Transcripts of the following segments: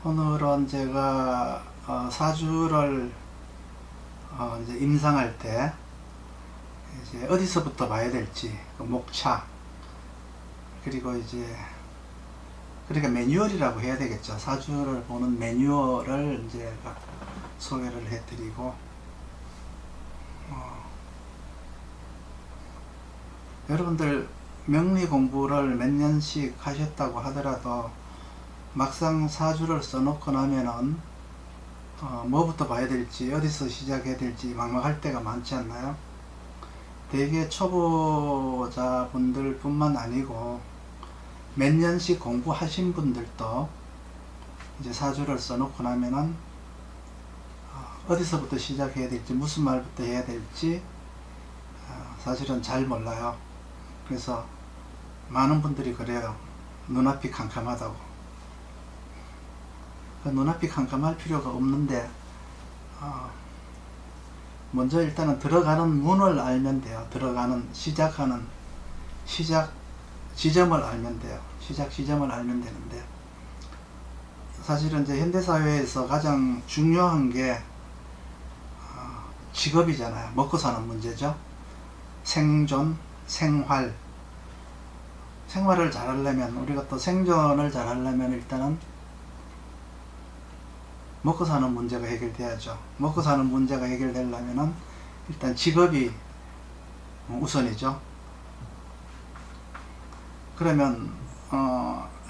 오늘은 제가 사주를 이제 임상할 때 이제 어디서부터 봐야 될지 그 목차, 그리고 이제 그러니까 매뉴얼이라고 해야 되겠죠. 사주를 보는 매뉴얼을 이제 소개를 해드리고, 여러분들 명리 공부를 몇 년씩 하셨다고 하더라도 막상 사주를 써놓고 나면은 뭐부터 봐야 될지, 어디서 시작해야 될지 막막할 때가 많지 않나요? 대개 초보자분들 뿐만 아니고 몇 년씩 공부하신 분들도 이제 사주를 써놓고 나면은 어디서부터 시작해야 될지, 무슨 말부터 해야 될지 사실은 잘 몰라요. 그래서 많은 분들이 그래요. 눈앞이 캄캄하다고. 그 눈앞이 캄캄할 필요가 없는데 먼저 일단은 들어가는 문을 알면 돼요. 들어가는 시작 지점을 알면 돼요. 시작 지점을 알면 되는데, 사실은 이제 현대사회에서 가장 중요한 게 직업이잖아요. 먹고 사는 문제죠. 생존, 생활을 잘하려면, 우리가 또 생존을 잘하려면 일단은 먹고 사는 문제가 해결돼야죠. 먹고 사는 문제가 해결되려면은 일단 직업이 우선이죠. 그러면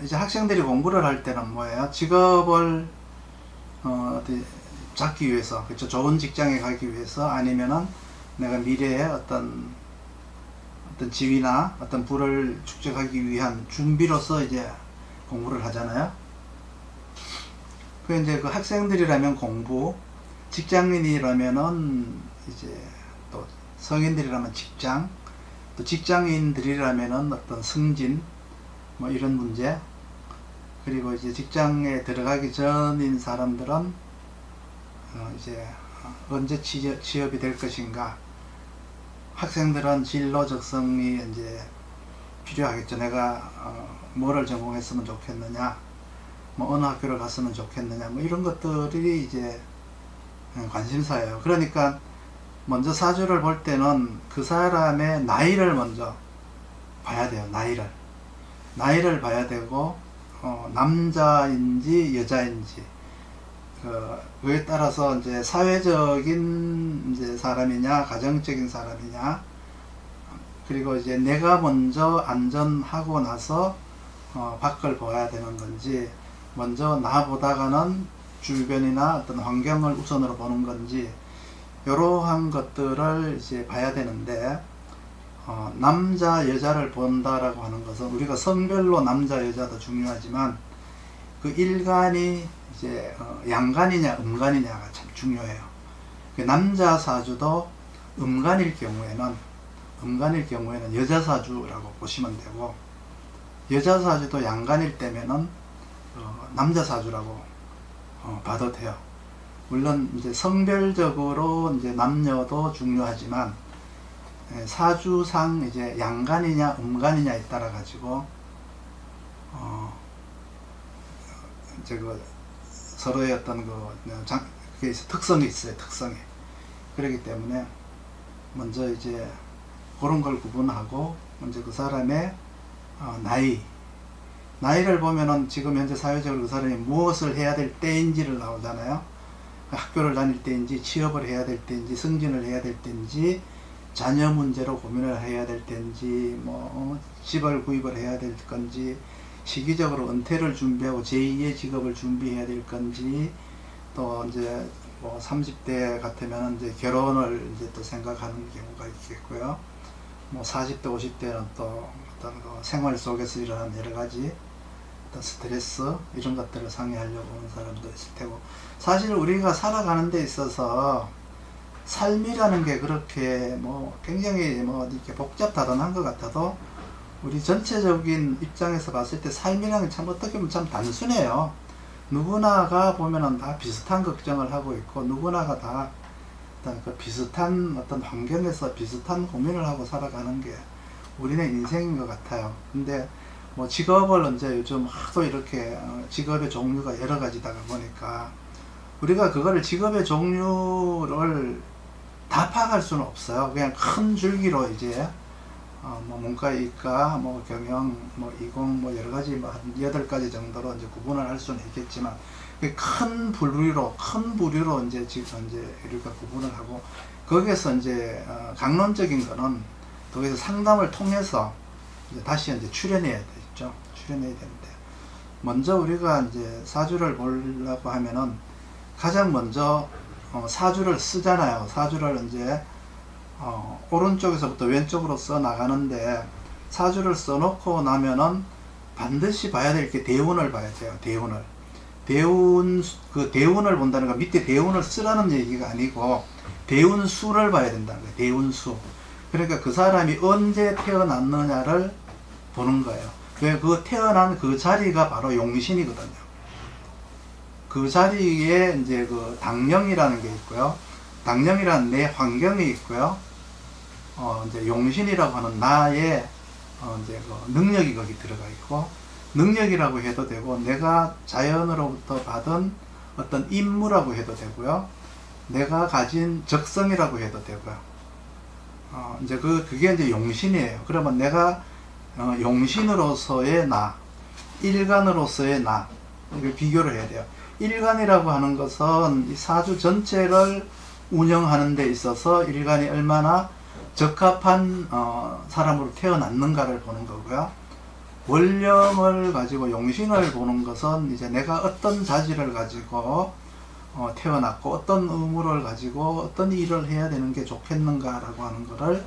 이제 학생들이 공부를 할 때는 뭐예요? 직업을 어디 잡기 위해서, 그렇죠? 좋은 직장에 가기 위해서, 아니면은 내가 미래에 어떤 지위나 어떤 부를 축적하기 위한 준비로서 이제 공부를 하잖아요. 그 이제 그 학생들이라면 공부, 직장인이라면은 이제 또 성인들이라면 직장, 또 직장인들이라면은 어떤 승진, 뭐 이런 문제, 그리고 이제 직장에 들어가기 전인 사람들은 이제 언제 취업이 될 것인가. 학생들은 진로 적성이 이제 필요하겠죠. 내가 뭐를 전공했으면 좋겠느냐, 뭐 어느 학교를 갔으면 좋겠느냐, 뭐 이런 것들이 이제 관심사예요. 그러니까 먼저 사주를 볼 때는 그 사람의 나이를 먼저 봐야 돼요. 나이를 봐야 되고, 남자인지 여자인지, 그에 따라서 이제 사회적인 이제 사람이냐, 가정적인 사람이냐, 그리고 이제 내가 먼저 안전하고 나서 밖을 봐야 되는 건지, 먼저 나보다가는 주변이나 어떤 환경을 우선으로 보는 건지, 이러한 것들을 이제 봐야 되는데, 남자 여자를 본다라고 하는 것은 우리가 성별로 남자 여자도 중요하지만 그 일간이 이제 양간이냐 음간이냐가 참 중요해요. 그 남자 사주도 음간일 경우에는 여자 사주라고 보시면 되고, 여자 사주도 양간일 때면은 남자 사주라고 봐도 돼요. 물론 이제 성별적으로 이제 남녀도 중요하지만 사주상 이제 양간이냐 음간이냐에 따라 가지고 이제 그 서로의 어떤 그게 특성이 있어요. 특성이. 그렇기 때문에 먼저 이제 그런 걸 구분하고, 먼저 그 사람의 나이를 보면은 지금 현재 사회적으로 그 사람이 무엇을 해야 될 때인지를 나오잖아요. 학교를 다닐 때인지, 취업을 해야 될 때인지, 승진을 해야 될 때인지, 자녀 문제로 고민을 해야 될 때인지, 뭐 집을 구입을 해야 될 건지, 시기적으로 은퇴를 준비하고 제2의 직업을 준비해야 될 건지, 또 이제 뭐 30대 같으면 이제 결혼을 이제 또 생각하는 경우가 있겠고요. 뭐 40대, 50대는 또 어떤 그 생활 속에서 일어나는 여러 가지 어떤 스트레스, 이런 것들을 상의하려고 하는 사람도 있을 테고, 사실 우리가 살아가는 데 있어서 삶이라는 게 그렇게 뭐 굉장히 뭐 이렇게 복잡다단한 것 같아도, 우리 전체적인 입장에서 봤을 때 삶이라는 게 참 어떻게 보면 참 단순해요. 누구나가 보면은 다 비슷한 걱정을 하고 있고, 누구나가 다 어떤 그 비슷한 어떤 환경에서 비슷한 고민을 하고 살아가는 게 우리네 인생인 것 같아요. 근데 뭐 직업을 이제 요즘 하도 이렇게 직업의 종류가 여러 가지다가 보니까 우리가 그거를 직업의 종류를 다 파악할 수는 없어요. 그냥 큰 줄기로 이제 뭐 문과, 이과, 뭐 경영, 뭐 이공, 뭐 여러 가지 뭐 한 8가지 정도로 이제 구분을 할 수는 있겠지만 큰 부류로 이제 지금 이제 우리가 구분을 하고 거기에서 이제 강론적인 거는 거기서 상담을 통해서 이제 다시 이제 출연해야 되죠. 출연해야 되는데 먼저 우리가 이제 사주를 보려고 하면은 가장 먼저 사주를 쓰잖아요. 사주를 이제 오른쪽에서부터 왼쪽으로 써 나가는데 사주를 써놓고 나면은 반드시 봐야 될 게 대운을 봐야 돼요. 그 대운을 본다는 건 밑에 대운을 쓰라는 얘기가 아니고 대운수를 봐야 된다는 거예요. 대운수. 그러니까 그 사람이 언제 태어났느냐를 보는 거예요. 왜 그 태어난 그 자리가 바로 용신이거든요. 그 자리에 이제 그 당령이라는 게 있고요. 당령이라는 내 환경이 있고요. 이제 용신이라고 하는 나의 이제 그 능력이 거기 들어가 있고, 능력이라고 해도 되고, 내가 자연으로부터 받은 어떤 임무라고 해도 되고요. 내가 가진 적성이라고 해도 되고요. 이제 그게 이제 용신이에요. 그러면 내가 용신으로서의 나, 일간으로서의 나, 이걸 비교를 해야 돼요. 일간이라고 하는 것은 이 사주 전체를 운영하는 데 있어서 일간이 얼마나 적합한 사람으로 태어났는가를 보는 거고요. 월령을 가지고 용신을 보는 것은 이제 내가 어떤 자질을 가지고 태어났고 어떤 의무를 가지고 어떤 일을 해야 되는 게 좋겠는가라고 하는 것을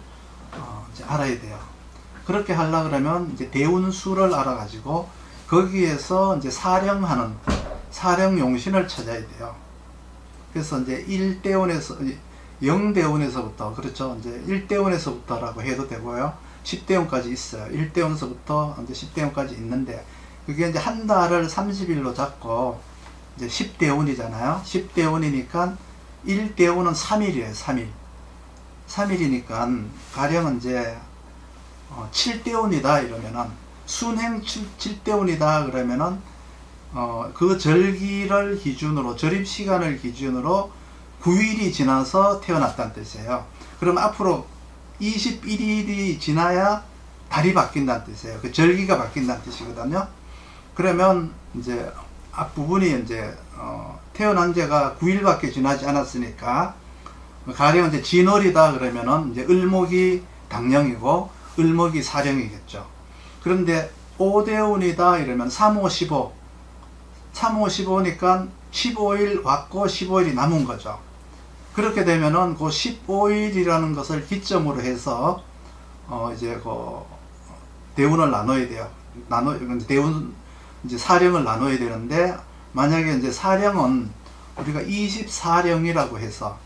이제 알아야 돼요. 그렇게 하려 그러면 이제 대운수를 알아가지고 거기에서 이제 사령 용신을 찾아야 돼요. 그래서 이제 1대운에서 0대운에서부터, 그렇죠. 이제 1대운에서부터라고 해도 되고요. 10대운까지 있어요. 1대운에서부터 이제 10대운까지 있는데, 그게 이제 한 달을 30일로 잡고, 이제 10대운이잖아요. 10대운이니까 1대운은 3일이에요. 3일. 3일이니까, 가령 이제, 7대운이다 이러면은, 순행 7대운이다 그러면은, 그 절기를 기준으로, 절입시간을 기준으로 9일이 지나서 태어났다는 뜻이에요. 그럼 앞으로 21일이 지나야 달이 바뀐다는 뜻이에요. 그 절기가 바뀐다는 뜻이거든요. 그러면 이제 앞부분이 이제 태어난 지가 9일밖에 지나지 않았으니까 가령 이제 진월이다 그러면은 이제 을목이 당령이고 을목이 사령이겠죠. 그런데 5대운이다 이러면 3, 5, 15 15니까 15일 왔고 15일이 남은 거죠. 그렇게 되면은 그 15일이라는 것을 기점으로 해서 이제 그 대운을 나눠야 돼요. 대운 이제 사령을 나눠야 되는데, 만약에 이제 사령은 우리가 24령이라고 해서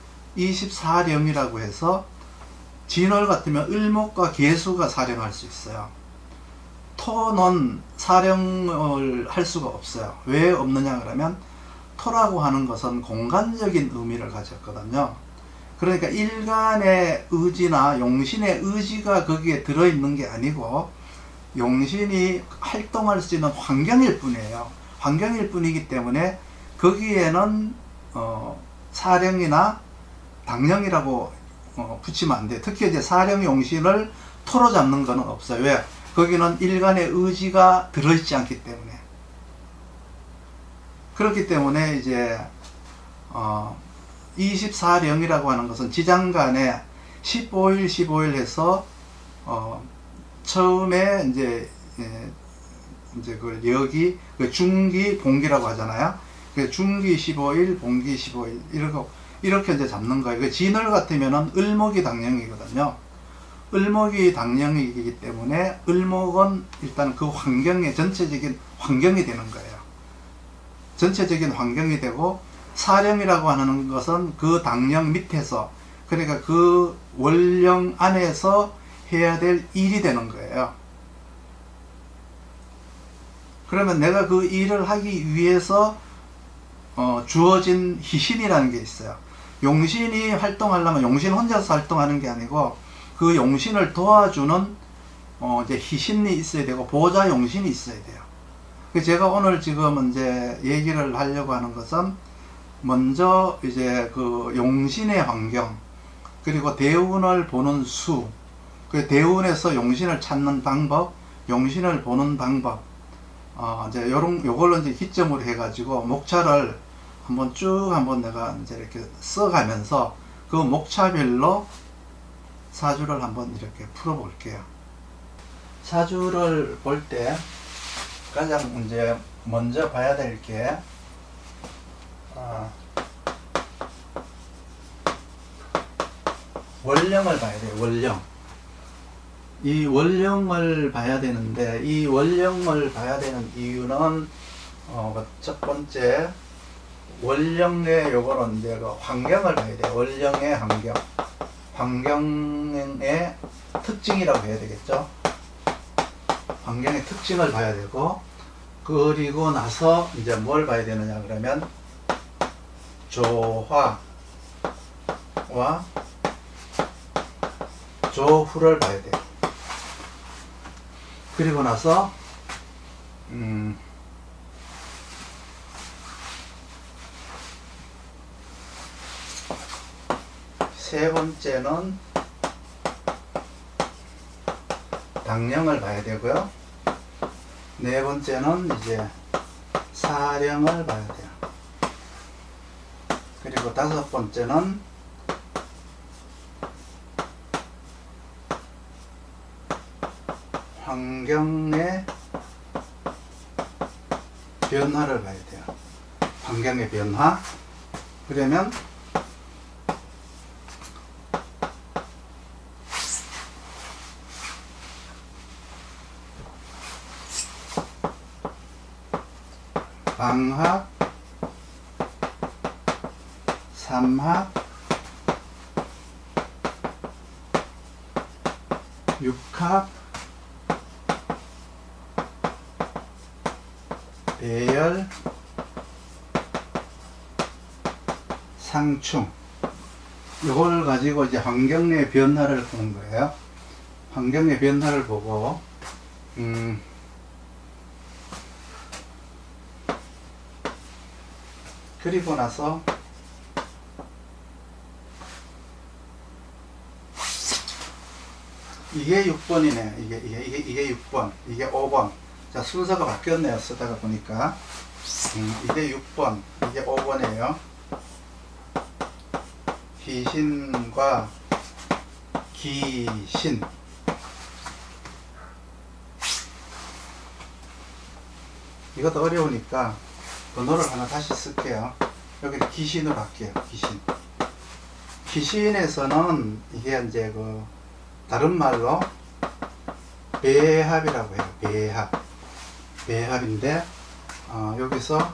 진월 같으면 을목과 계수가 사령할 수 있어요. 토는 사령을 할 수가 없어요. 왜 없느냐 그러면 토라고 하는 것은 공간적인 의미를 가졌거든요. 그러니까 일간의 의지나 용신의 의지가 거기에 들어있는 게 아니고 용신이 활동할 수 있는 환경일 뿐이에요. 환경일 뿐이기 때문에 거기에는 사령이나 당령이라고 붙이면 안 돼요. 특히 이제 사령 용신을 토로 잡는 거는 없어요. 왜? 거기는 일간의 의지가 들어있지 않기 때문에. 그렇기 때문에 이제 24령이라고 하는 것은 지장간에 15일 해서 처음에 이제 그 여기 그 중기 봉기라고 하잖아요. 그 중기 15일, 봉기 15일 이렇게 이제 잡는 거예요. 그 진월 같으면은 을목이 당령이거든요. 을목이 당령이기 때문에 을목은 일단 그 환경의 전체적인 환경이 되는 거예요. 전체적인 환경이 되고, 사령이라고 하는 것은 그 당령 밑에서, 그러니까 그 월령 안에서 해야 될 일이 되는 거예요. 그러면 내가 그 일을 하기 위해서 주어진 희신이라는 게 있어요. 용신이 활동하려면 용신 혼자서 활동하는 게 아니고 그 용신을 도와주는 이제 희신이 있어야 되고 보호자 용신이 있어야 돼요. 제가 오늘 지금 이제 얘기를 하려고 하는 것은 먼저 이제 그 용신의 환경, 그리고 대운을 보는 수, 그 대운에서 용신을 찾는 방법, 용신을 보는 방법, 이제 요걸로 이제 기점으로 해가지고 목차를 한번 쭉 한번 내가 이제 이렇게 써가면서 그 목차별로 사주를 한번 이렇게 풀어볼게요. 사주를 볼 때 가장 이제 먼저 봐야 될 게 원령을 봐야 돼요. 원령. 이 원령을 봐야 되는데, 이 원령을 봐야 되는 이유는 첫 번째 원령의 요거는 이제 그 환경을 봐야 돼요. 원령의 환경, 환경의 특징이라고 해야 되겠죠. 환경의 특징을 봐야 되고, 그리고 나서 이제 뭘 봐야 되느냐 그러면 조화와 조후를 봐야 돼요. 그리고 나서 세 번째는 당령을 봐야 되고요. 네 번째는 이제 사령을 봐야 돼요. 그리고 다섯 번째는 환경의 변화를 봐야 돼요. 환경의 변화. 그러면 방학, 삼학, 육학, 배열, 상충. 이걸 가지고 이제 환경의 변화를 보는 거예요. 환경의 변화를 보고 그리고 나서 이게 6번이네. 이게 6번, 이게 5번. 자, 순서가 바뀌었네요. 쓰다가 보니까. 이게 6번, 이게 5번이에요. 희신과 기신. 이것도 어려우니까 번호를 하나 다시 쓸게요. 여기 기신으로 할게요. 기신. 기신에서는 이게 이제 그 다른 말로 배합이라고 해요. 배합. 배합인데 여기서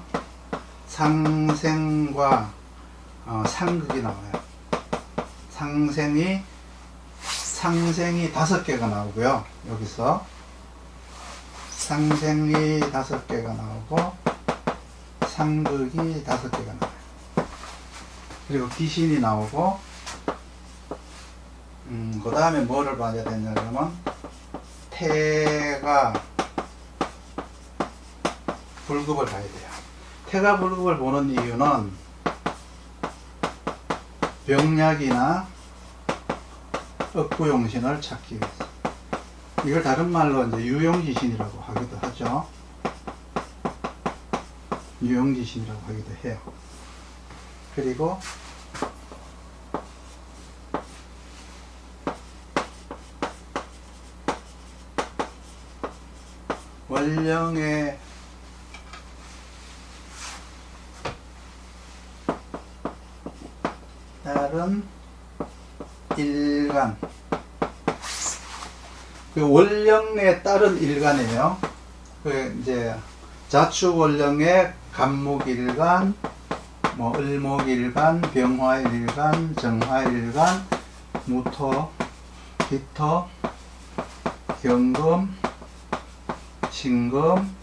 상생과 상극이 나와요. 상생이 5개가 나오고요. 여기서 상생이 5개가 나오고 상극이 5개가 나와요. 그리고 기신이 나오고 그 다음에 뭐를 봐야 되냐 그러면 태가 불급을 봐야 돼요. 태가 불급을 보는 이유는 병약이나 억구용신을 찾기 위해서. 이걸 다른 말로 이제 유용지신이라고 하기도 하죠. 유용지신이라고 하기도 해요. 그리고 원령의 따른 일간. 그 원령에 따른 일간이에요. 그 이제 자축원령의 간목일간, 뭐 을목일간, 병화일간, 정화일간, 무토, 기토, 경금, 신금,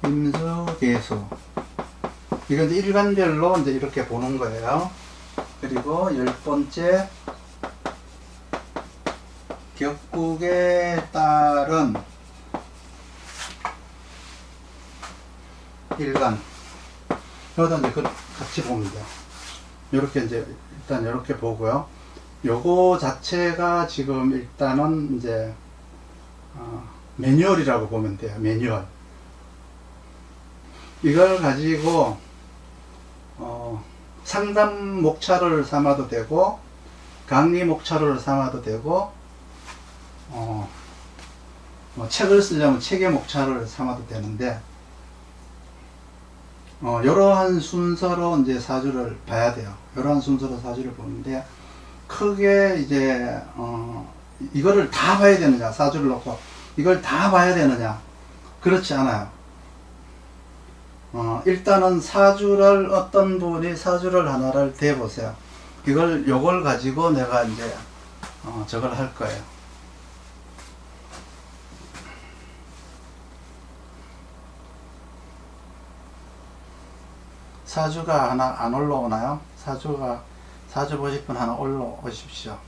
임수, 계수. 이건 이제 일간별로 이제 이렇게 보는 거예요. 그리고 10번째 격국에 따른 말은 일간. 여기다 이제 같이 보면 돼요. 요렇게 이제 일단 요렇게 보고요. 요거 자체가 지금 일단은 이제 매뉴얼이라고 보면 돼요. 매뉴얼. 이걸 가지고 상담 목차를 삼아도 되고 강의 목차를 삼아도 되고 책을 쓰려면 책의 목차를 삼아도 되는데 이러한 순서로 이제 사주를 봐야 돼요. 이러한 순서로 사주를 보는데 크게 이제 이거를 다 봐야 되느냐, 사주를 놓고 이걸 다 봐야 되느냐, 그렇지 않아요. 일단은 사주를 어떤 분이 사주를 하나를 대보세요. 요걸 가지고 내가 이제 저걸 할 거예요. 사주가 하나 안 올라오나요? 사주 보실 분 하나 올라오십시오.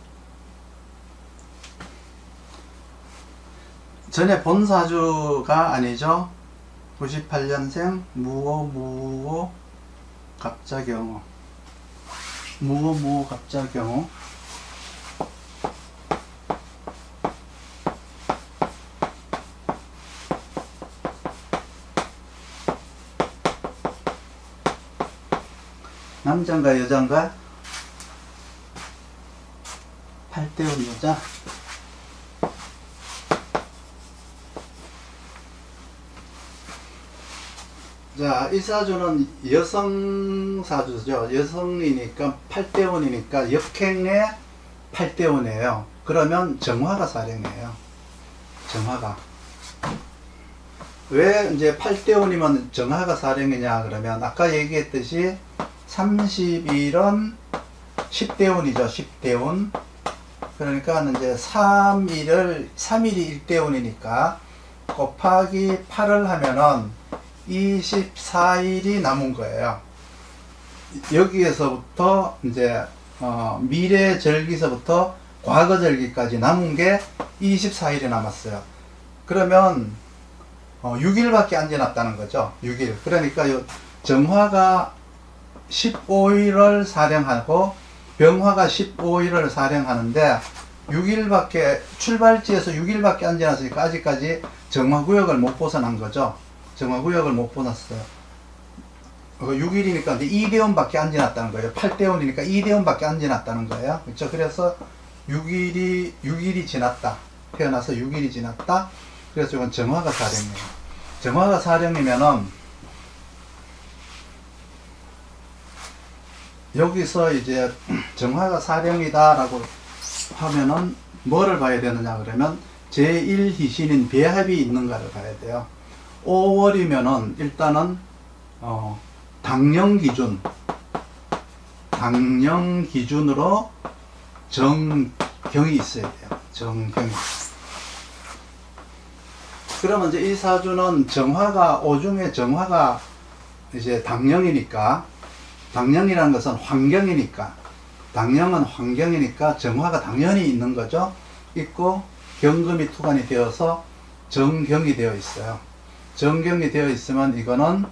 전에 본 사주가 아니죠. 98년생 무오 갑자경우. 무오 갑자경우. 남자인가 여자인가? 8대운 여자. 자, 이 사주는 여성 사주죠. 여성이니까 8대운이니까 역행의 8대운이에요. 그러면 정화가 사령이에요. 정화가. 왜 이제 8대운이면 정화가 사령이냐 그러면 아까 얘기했듯이 30일은 10대운이죠. 10대운. 그러니까 이제 3일이 1대운이니까 곱하기 8을 하면은 24일이 남은 거예요. 여기에서부터 이제 미래 절기서부터 과거 절기까지 남은 게 24일이 남았어요. 그러면 6일밖에 안 지났다는 거죠. 6일. 그러니까 요 정화가 15일을 사령하고 병화가 15일을 사령하는데 6일밖에 출발지에서 6일밖에 안 지났으니까 아직까지 정화구역을 못 벗어난 거죠. 정화구역을 못 벗었어요. 6일이니까 2대운밖에 안 지났다는 거예요. 8대운이니까 2대운밖에 안 지났다는 거예요. 그렇죠? 그래서 6일이 지났다. 태어나서 6일이 지났다. 그래서 이건 정화가 사령이에요. 정화가 사령이면은 여기서 이제 정화가 사령이다 라고 하면은 뭐를 봐야 되느냐 그러면 제1희신인 배합이 있는가를 봐야 돼요. 5월이면은 일단은 당령 기준으로 정경이 있어야 돼요. 정경이. 그러면 이제 이 사주는 정화가 오중에 정화가 이제 당령이니까, 당령이라는 것은 환경이니까, 당령은 환경이니까 정화가 당연히 있는 거죠. 있고 경금이 투관이 되어서 정경이 되어 있어요. 정경이 되어 있으면 이거는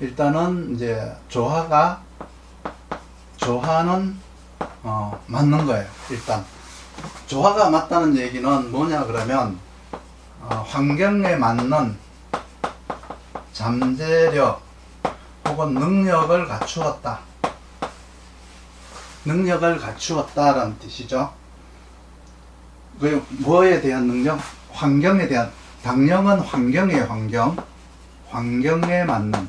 일단은 이제 조화는 맞는 거예요. 일단 조화가 맞다는 얘기는 뭐냐 그러면 환경에 맞는 잠재력 혹은 능력을 갖추었다. 능력을 갖추었다라는 뜻이죠. 그 뭐에 대한 능력? 환경에 대한. 당령은 환경이에요. 환경에 맞는,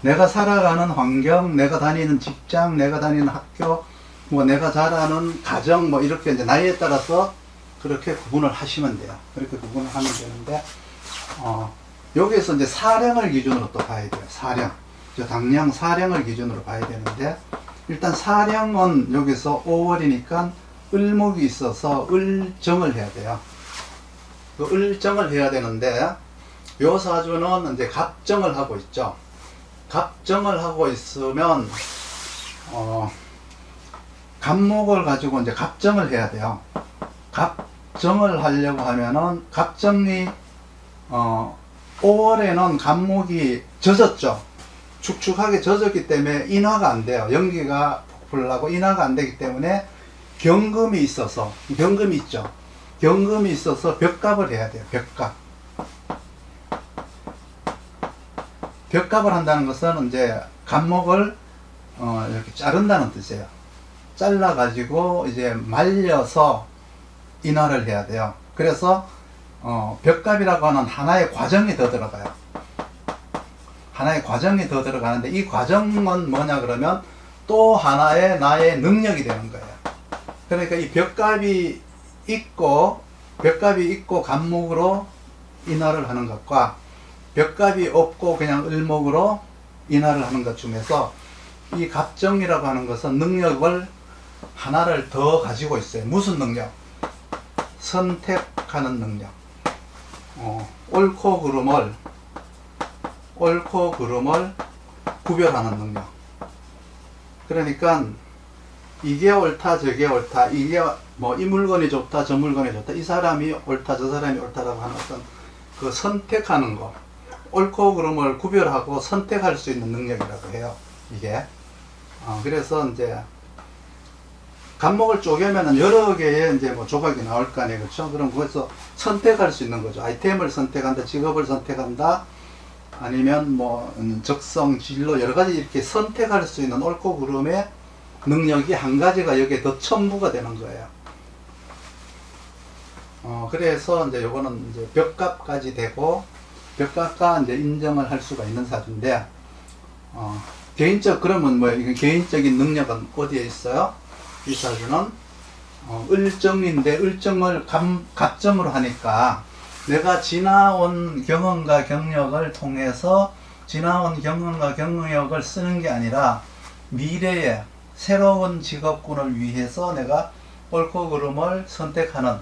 내가 살아가는 환경, 내가 다니는 직장, 내가 다니는 학교, 뭐 내가 자라는 가정, 뭐 이렇게 이제 나이에 따라서 그렇게 구분을 하시면 돼요. 그렇게 구분을 하면 되는데 여기에서 이제 사령을 기준으로 또 봐야 돼요. 사령, 당령 사령을 기준으로 봐야 되는데, 일단 사령은 여기서 5월이니까 을목이 있어서 을정을 해야 돼요. 그 을정을 해야 되는데, 요 사주는 이제 갑정을 하고 있죠. 갑정을 하고 있으면 갑목을 가지고 이제 갑정을 해야 돼요. 갑정을 하려고 하면은 갑정이 5월에는 갑목이 젖었죠. 축축하게 젖었기 때문에 인화가 안 돼요. 연기가 폭풍하고 인화가 안 되기 때문에 경금이 있어서, 경금이 있죠. 경금이 있어서 벽갑을 해야 돼요. 벽갑. 벽갑을 한다는 것은 이제 갑목을 이렇게 자른다는 뜻이에요. 잘라 가지고 이제 말려서 인화를 해야 돼요. 그래서 벽갑이라고 하는 하나의 과정이 더 들어가요. 하나의 과정이 더 들어가는데, 이 과정은 뭐냐 그러면 또 하나의 나의 능력이 되는 거예요. 그러니까 이 벽갑이 있고 갑목으로 인화를 하는 것과 벽갑이 없고 그냥 을목으로 인화를 하는 것 중에서 이 갑정이라고 하는 것은 능력을 하나를 더 가지고 있어요. 무슨 능력? 선택하는 능력. 옳고 그름을 구별하는 능력. 그러니까 이게 옳다 저게 옳다, 이게 뭐 이 물건이 좋다 저 물건이 좋다, 이 사람이 옳다 저 사람이 옳다라고 하는 어떤 그 선택하는 거, 옳고 그름을 구별하고 선택할 수 있는 능력이라고 해요. 이게 그래서 이제 갑목을 쪼개면은 여러 개의 이제 뭐 조각이 나올 거 아니에요. 그렇죠? 그럼 거기서 선택할 수 있는 거죠. 아이템을 선택한다, 직업을 선택한다, 아니면 뭐 적성, 진로, 여러 가지 이렇게 선택할 수 있는 옳고 그름의 능력이 한 가지가 여기에 더 첨부가 되는 거예요. 그래서 이제 요거는 이제 벽갑까지 되고, 벽갑과 이제 인정을 할 수가 있는 사주인데, 그러면 뭐, 이게 개인적인 능력은 어디에 있어요? 이 사주는, 을정인데, 을정을 갑정으로 하니까, 내가 지나온 경험과 경력을 통해서, 지나온 경험과 경력을 쓰는 게 아니라, 미래에 새로운 직업군을 위해서 내가 옳고 그름을 선택하는,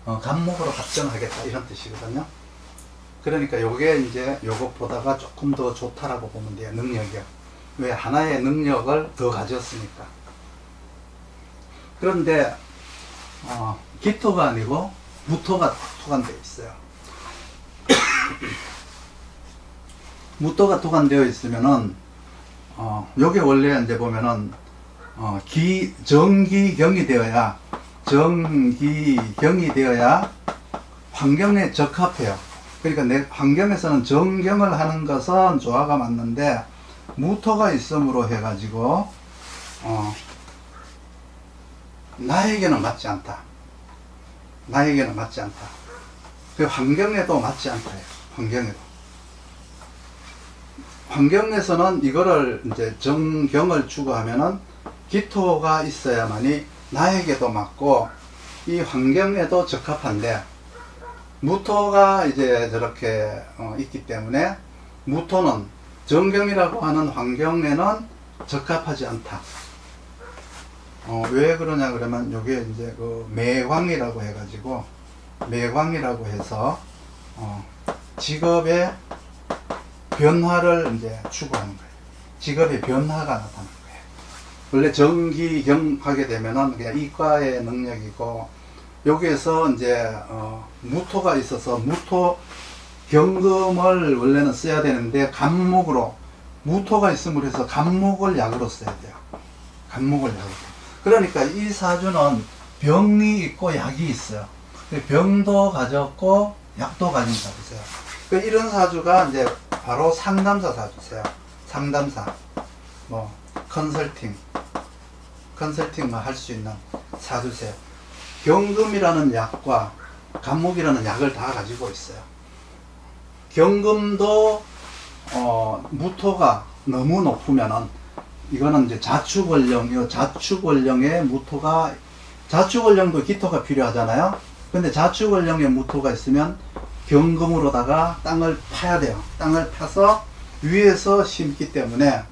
갑목으로 갑정하겠다, 이런 뜻이거든요. 그러니까 요게 이제 요것보다가 조금 더 좋다라고 보면 돼요. 능력이요. 왜? 하나의 능력을 더 가졌으니까. 그런데 기토가 아니고 무토가 토관되어 있어요. 무토가 토관되어 있으면은 요게 원래 이제 보면은 정기경이 되어야 환경에 적합해요. 그러니까 내 환경에서는 정경을 하는 것은 조화가 맞는데, 무토가 있음으로 해가지고 나에게는 맞지 않다. 나에게는 맞지 않다. 그 환경에도 맞지 않다. 환경에도. 환경에서는 이거를 이제 정경을 추구하면은 기토가 있어야만이 나에게도 맞고 이 환경에도 적합한데, 무토가 이제 저렇게 있기 때문에 무토는 정경이라고 하는 환경에는 적합하지 않다. 왜 그러냐 그러면 요게 이제 그 매광이라고 해가지고, 매광이라고 해서 직업의 변화를 이제 추구하는 거예요. 직업의 변화가 나타나는 거예요. 원래 정기경 하게 되면은 그냥 이과의 능력이고, 여기에서 이제 무토가 있어서 무토 경금을 원래는 써야 되는데, 갑목으로 무토가 있음으로 해서 갑목을 약으로 써야 돼요. 갑목을 약으로. 그러니까 이 사주는 병이 있고 약이 있어요. 병도 가졌고 약도 가진 사주세요. 이런 사주가 이제 바로 상담사 사주세요. 상담사, 뭐 컨설팅 할 수 있는 사주세요. 경금이라는 약과 갑목이라는 약을 다 가지고 있어요. 경금도 무토가 너무 높으면은, 이거는 이제 자축원령이요. 자축원령에 무토가, 자축원령도 기토가 필요하잖아요. 근데 자축원령에 무토가 있으면 경금으로다가 땅을 파야 돼요. 땅을 파서 위에서 심기 때문에,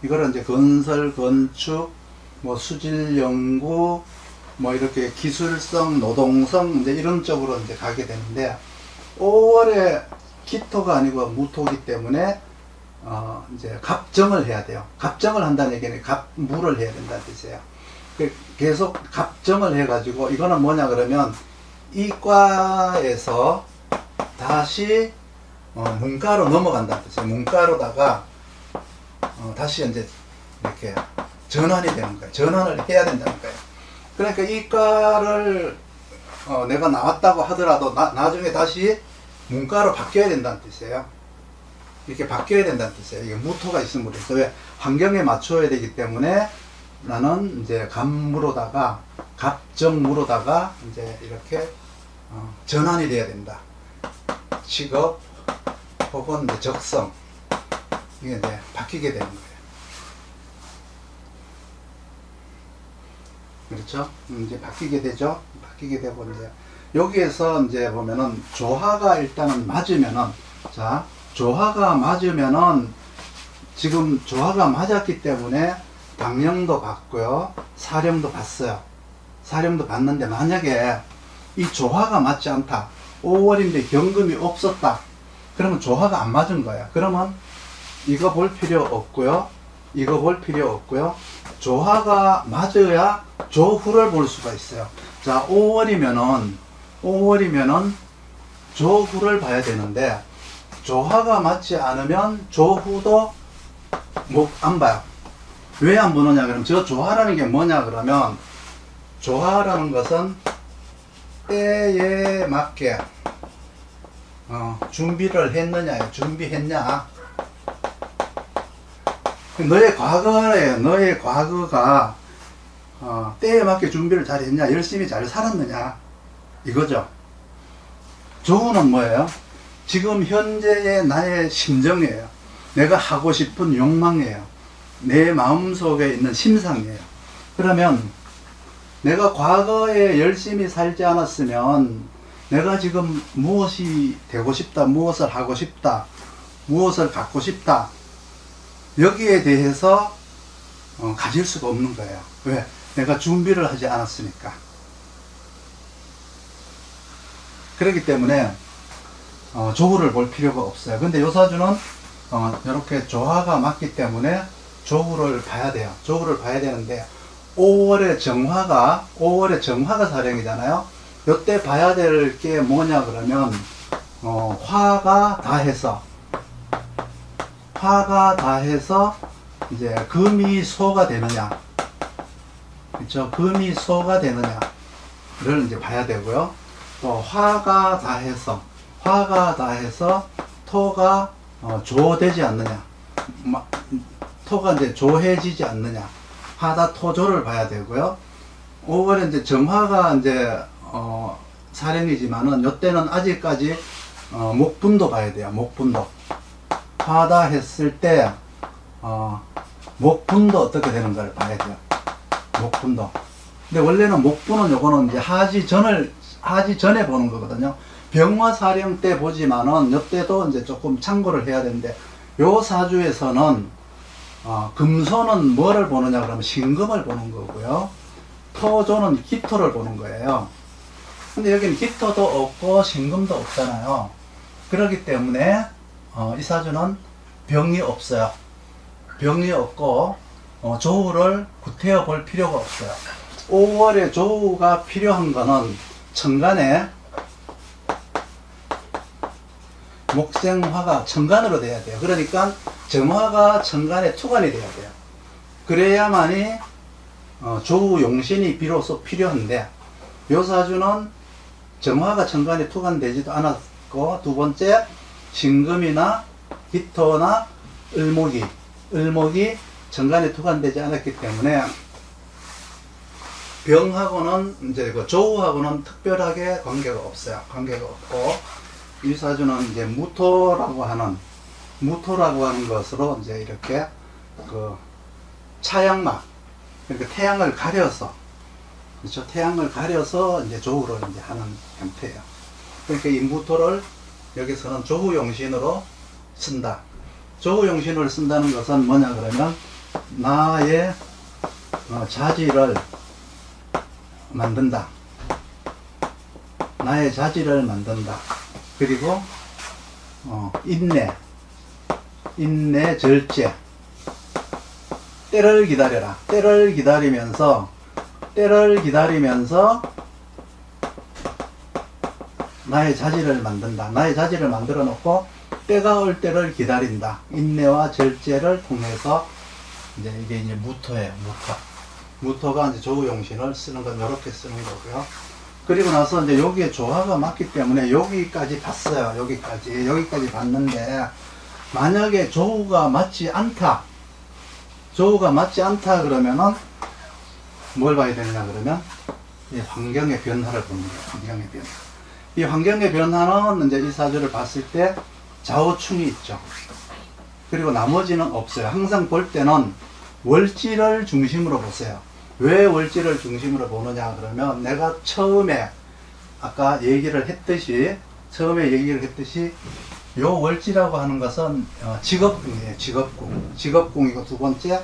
이거를 이제 건설, 건축, 뭐 수질 연구, 뭐 이렇게 기술성, 노동성, 이제 이런 쪽으로 이제 가게 되는데, 5월에 기토가 아니고 무토기 때문에 이제 갑정을 해야 돼요. 갑정을 한다는 얘기는 갑무를 해야 된다는 뜻이에요. 계속 갑정을 해가지고, 이거는 뭐냐 그러면 이과에서 다시 문과로 넘어간다는 뜻이에요. 문과로다가 다시 이제 이렇게 전환이 되는 거예요. 전환을 해야 된다는 거예요. 그러니까 이과를 내가 나왔다고 하더라도 나중에 다시 문과로 바뀌어야 된다는 뜻이에요. 이렇게 바뀌어야 된다는 뜻이에요. 이게 무토가 있음으로 해서 왜 환경에 맞춰야 되기 때문에 나는 이제 갑무로다가 갑정무로다가 이제 이렇게 전환이 돼야 된다. 직업 혹은 이제 적성 이게 이제 바뀌게 되는 거예요. 그렇죠? 이제 바뀌게 되죠. 바뀌게 되고 이제 여기에서 이제 보면은 조화가 일단은 맞으면은 자 조화가 맞으면은 지금 조화가 맞았기 때문에 당령도 받고요. 사령도 받어요. 사령도 받는데 만약에 이 조화가 맞지 않다. 5월인데 경금이 없었다. 그러면 조화가 안 맞은 거야. 그러면 이거 볼 필요 없고요. 이거 볼 필요 없고요. 조화가 맞아야 조후를 볼 수가 있어요. 자, 5월이면은 조후를 봐야 되는데 조화가 맞지 않으면 조후도 안 봐요. 왜 안 보느냐 그러면 저 조화라는 게 뭐냐 그러면 조화라는 것은 때에 맞게 준비를 했느냐 준비했냐 너의 과거에 너의 과거가 때에 맞게 준비를 잘 했냐 열심히 잘 살았느냐 이거죠. 조후는 뭐예요? 지금 현재의 나의 심정이에요. 내가 하고 싶은 욕망이에요. 내 마음속에 있는 심상이에요. 그러면 내가 과거에 열심히 살지 않았으면 내가 지금 무엇이 되고 싶다, 무엇을 하고 싶다, 무엇을 갖고 싶다 여기에 대해서 가질 수가 없는 거예요. 왜? 내가 준비를 하지 않았으니까. 그렇기 때문에 조후를 볼 필요가 없어요. 근데 요사주는 이렇게 조화가 맞기 때문에 조후를 봐야 돼요. 조후를 봐야 되는데 5월의 정화가 사령이잖아요. 요때 봐야 될 게 뭐냐 그러면 화가 다해서 이제 금이 소가 되느냐, 그렇죠? 금이 소가 되느냐를 이제 봐야 되고요. 또 화가 다해서 토가 조되지 않느냐, 토가 이제 조해지지 않느냐, 하다 토조를 봐야 되고요. 5월에 이제 정화가 이제 사령이지만은 요때는 아직까지 목분도 봐야 돼요. 목분도 하다 했을 때 목분도 어떻게 되는가를 봐야 돼요. 목분도. 근데 원래는 목분은 요거는 이제 하지 전에 보는 거거든요. 병화사령 때 보지만은 요때도 이제 조금 참고를 해야 되는데 요 사주에서는 금소는 뭐를 보느냐 그러면 신금을 보는 거고요. 토조는 기토를 보는 거예요. 근데 여기는 기토도 없고 신금도 없잖아요. 그렇기 때문에 이 사주는 병이 없어요. 병이 없고 조후를 구태여 볼 필요가 없어요. 5월에 조후가 필요한 거는 천간에 목생화가 천간으로 돼야 돼요. 그러니까 정화가 천간에 투간이 돼야 돼요. 그래야만이 조후 용신이 비로소 필요한데 요 사주는 정화가 천간에 투간되지도 않았고 두 번째 신금이나 기토나 을목이 천간에 투간되지 않았기 때문에 병하고는 이제 그 조후하고는 특별하게 관계가 없어요. 관계가 없고 이 사주는 이제 무토라고 하는 것으로 이제 이렇게 그 차양막 이렇게 태양을 가려서 그렇죠. 태양을 가려서 이제 조후를 이제 하는 형태예요. 그러니까 이 무토를 여기서는 조후용신으로 쓴다. 조후용신을 쓴다는 것은 뭐냐 그러면 나의 자질을 만든다. 나의 자질을 만든다. 그리고 인내, 절제, 때를 기다려라. 때를 기다리면서 나의 자질을 만든다. 나의 자질을 만들어 놓고 때가 올 때를 기다린다. 인내와 절제를 통해서 이제 이게 이제 무토예요. 무토가 이제 조우용신을 쓰는 건 이렇게 쓰는 거고요. 그리고 나서 이제 여기에 조화가 맞기 때문에 여기까지 봤어요. 여기까지 봤는데 만약에 조우가 맞지 않다. 그러면은 뭘 봐야 되느냐 그러면 이 환경의 변화를 보는 거예요. 환경의 변화. 이 환경의 변화는 이제 이 사주를 봤을 때 좌우충이 있죠. 그리고 나머지는 없어요. 항상 볼 때는 월지를 중심으로 보세요. 왜 월지를 중심으로 보느냐 그러면 내가 처음에 아까 얘기를 했듯이 요 월지라고 하는 것은 직업궁이에요. 직업궁이고 두 번째